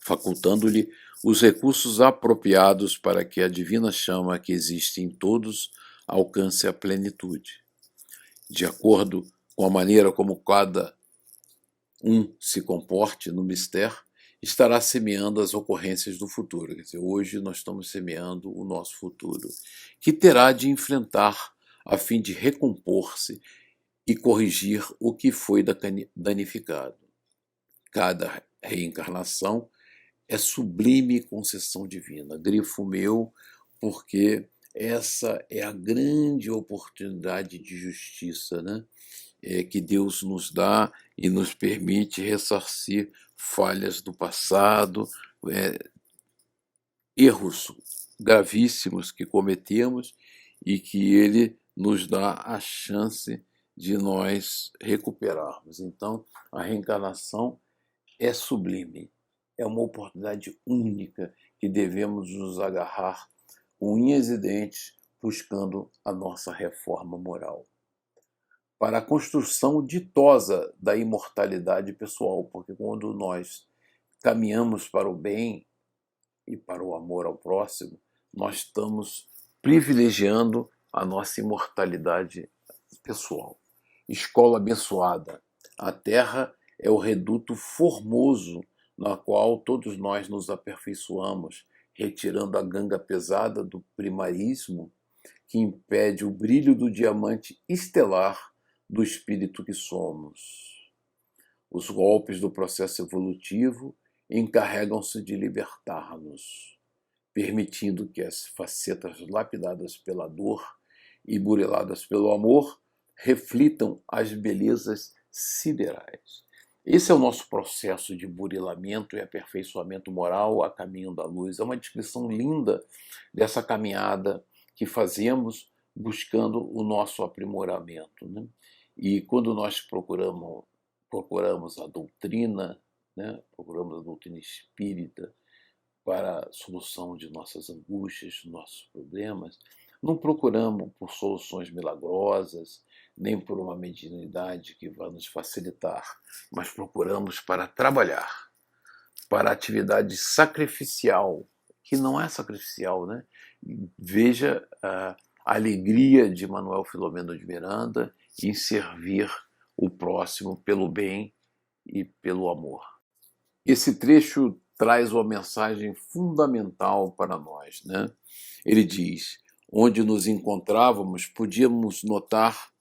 facultando-lhe os recursos apropriados para que a divina chama que existe em todos alcance a plenitude. De acordo com a maneira como cada um se comporte no mistério, estará semeando as ocorrências do futuro. Quer dizer, hoje nós estamos semeando o nosso futuro, que terá de enfrentar a fim de recompor-se e corrigir o que foi danificado. Cada reencarnação é sublime concessão divina, grifo meu, porque essa é a grande oportunidade de justiça, né? Que Deus nos dá e nos permite ressarcir falhas do passado, erros gravíssimos que cometemos e que Ele nos dá a chance de nós recuperarmos. Então, a reencarnação é sublime, é uma oportunidade única que devemos nos agarrar com unhas e dentes, buscando a nossa reforma moral, para a construção ditosa da imortalidade pessoal, porque quando nós caminhamos para o bem e para o amor ao próximo, nós estamos privilegiando a nossa imortalidade pessoal. Escola abençoada. A Terra é o reduto formoso na qual todos nós nos aperfeiçoamos, retirando a ganga pesada do primarismo que impede o brilho do diamante estelar do espírito que somos. Os golpes do processo evolutivo encarregam-se de libertar-nos, permitindo que as facetas lapidadas pela dor e bureladas pelo amor reflitam as belezas siderais. Esse é o nosso processo de burilamento e aperfeiçoamento moral a caminho da luz. É uma descrição linda dessa caminhada que fazemos buscando o nosso aprimoramento, né? E quando nós procuramos a doutrina, né? Procuramos a doutrina espírita para a solução de nossas angústias, nossos problemas, não procuramos por soluções milagrosas, nem por uma mediunidade que vá nos facilitar, mas procuramos para trabalhar, para a atividade sacrificial, que não é sacrificial, né? Veja a alegria de Manuel Filomeno de Miranda em servir o próximo pelo bem e pelo amor. Esse trecho traz uma mensagem fundamental para nós, né? Ele diz: onde nos encontrávamos, podíamos notar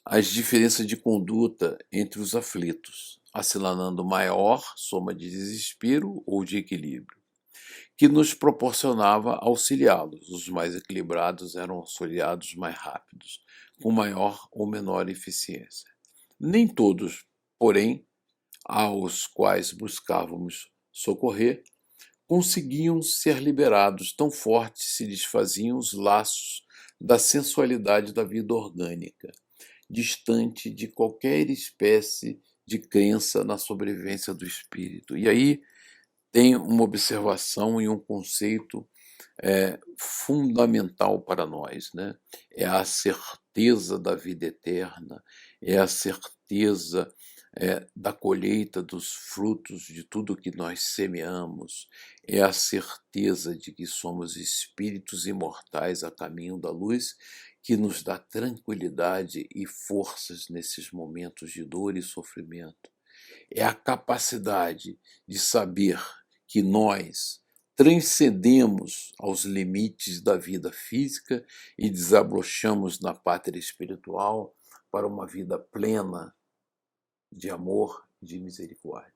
as diferenças de conduta entre os aflitos, assinalando maior soma de desespero ou de equilíbrio, que nos proporcionava auxiliá-los. Os mais equilibrados eram auxiliados mais rápidos, com maior ou menor eficiência. Nem todos, porém, aos quais buscávamos socorrer, conseguiam ser liberados, tão fortes se desfaziam os laços da sensualidade da vida orgânica, distante de qualquer espécie de crença na sobrevivência do espírito. E aí tem uma observação e um conceito fundamental para nós, né? É a certeza da vida eterna, é a certeza da colheita dos frutos de tudo que nós semeamos, é a certeza de que somos espíritos imortais a caminho da luz, que nos dá tranquilidade e forças nesses momentos de dor e sofrimento. É a capacidade de saber que nós transcendemos aos limites da vida física e desabrochamos na pátria espiritual para uma vida plena de amor e de misericórdia.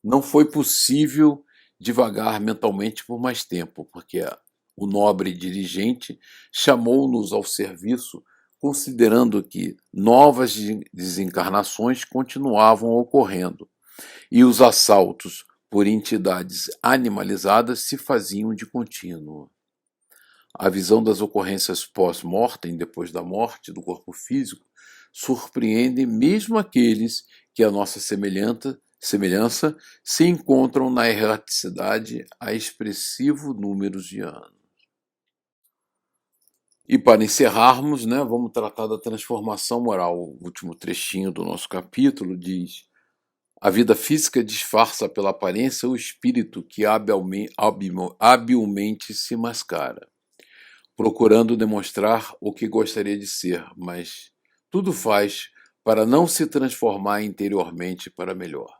Não foi possível divagar mentalmente por mais tempo, porque o nobre dirigente chamou-nos ao serviço, considerando que novas desencarnações continuavam ocorrendo e os assaltos por entidades animalizadas se faziam de contínuo. A visão das ocorrências pós-mortem, depois da morte do corpo físico, surpreende mesmo aqueles que a nossa semelhança se encontram na erraticidade há expressivo número de anos. E para encerrarmos, né, vamos tratar da transformação moral. O último trechinho do nosso capítulo diz: a vida física disfarça pela aparência o espírito que habilmente se mascara, procurando demonstrar o que gostaria de ser, mas tudo faz para não se transformar interiormente para melhor.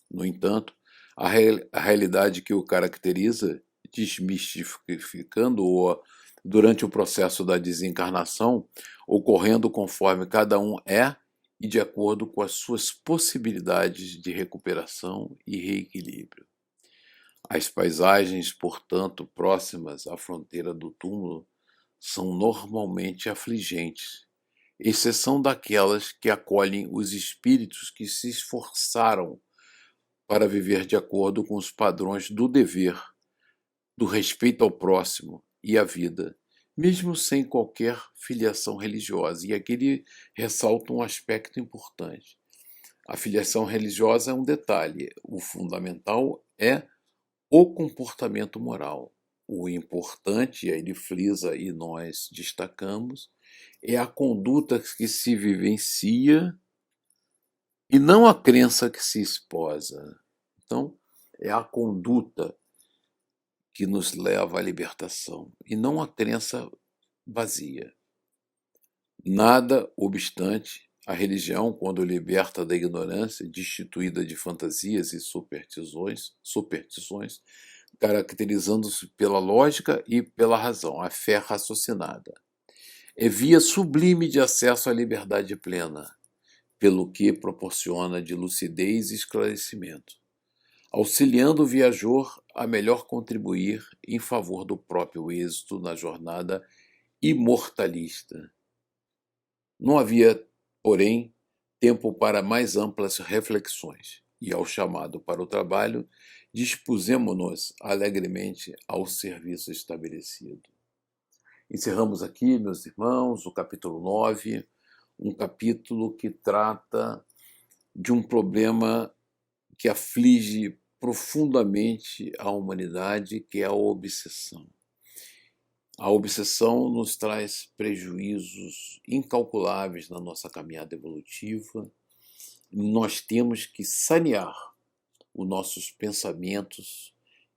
No entanto, a realidade que o caracteriza, desmistificando-o durante o processo da desencarnação, ocorrendo conforme cada um é e de acordo com as suas possibilidades de recuperação e reequilíbrio. As paisagens, portanto, próximas à fronteira do túmulo, são normalmente afligentes, exceção daquelas que acolhem os espíritos que se esforçaram para viver de acordo com os padrões do dever, do respeito ao próximo e à vida, mesmo sem qualquer filiação religiosa. E aqui ele ressalta um aspecto importante. A filiação religiosa é um detalhe, o fundamental é o comportamento moral. O importante, e aí ele frisa e nós destacamos, é a conduta que se vivencia e não a crença que se esposa. Então, é a conduta que nos leva à libertação e não a crença vazia. Nada obstante, A religião, quando liberta da ignorância, destituída de fantasias e superstições, caracterizando-se pela lógica e pela razão, a fé raciocinada. É via sublime de acesso à liberdade plena, pelo que proporciona de lucidez e esclarecimento, auxiliando o viajor a melhor contribuir em favor do próprio êxito na jornada imortalista. Não havia, porém, tempo para mais amplas reflexões, e ao chamado para o trabalho, dispusemo-nos alegremente ao serviço estabelecido. Encerramos aqui, meus irmãos, o capítulo 9, um capítulo que trata de um problema que aflige profundamente a humanidade, que é a obsessão. A obsessão nos traz prejuízos incalculáveis na nossa caminhada evolutiva. Nós temos que sanear os nossos pensamentos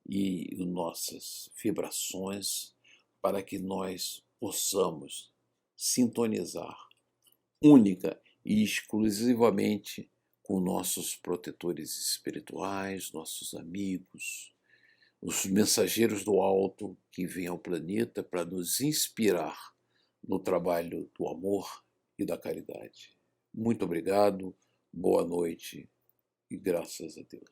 e nossas vibrações para que nós possamos sintonizar única e exclusivamente com nossos protetores espirituais, nossos amigos, os mensageiros do alto que vêm ao planeta para nos inspirar no trabalho do amor e da caridade. Muito obrigado, boa noite e graças a Deus.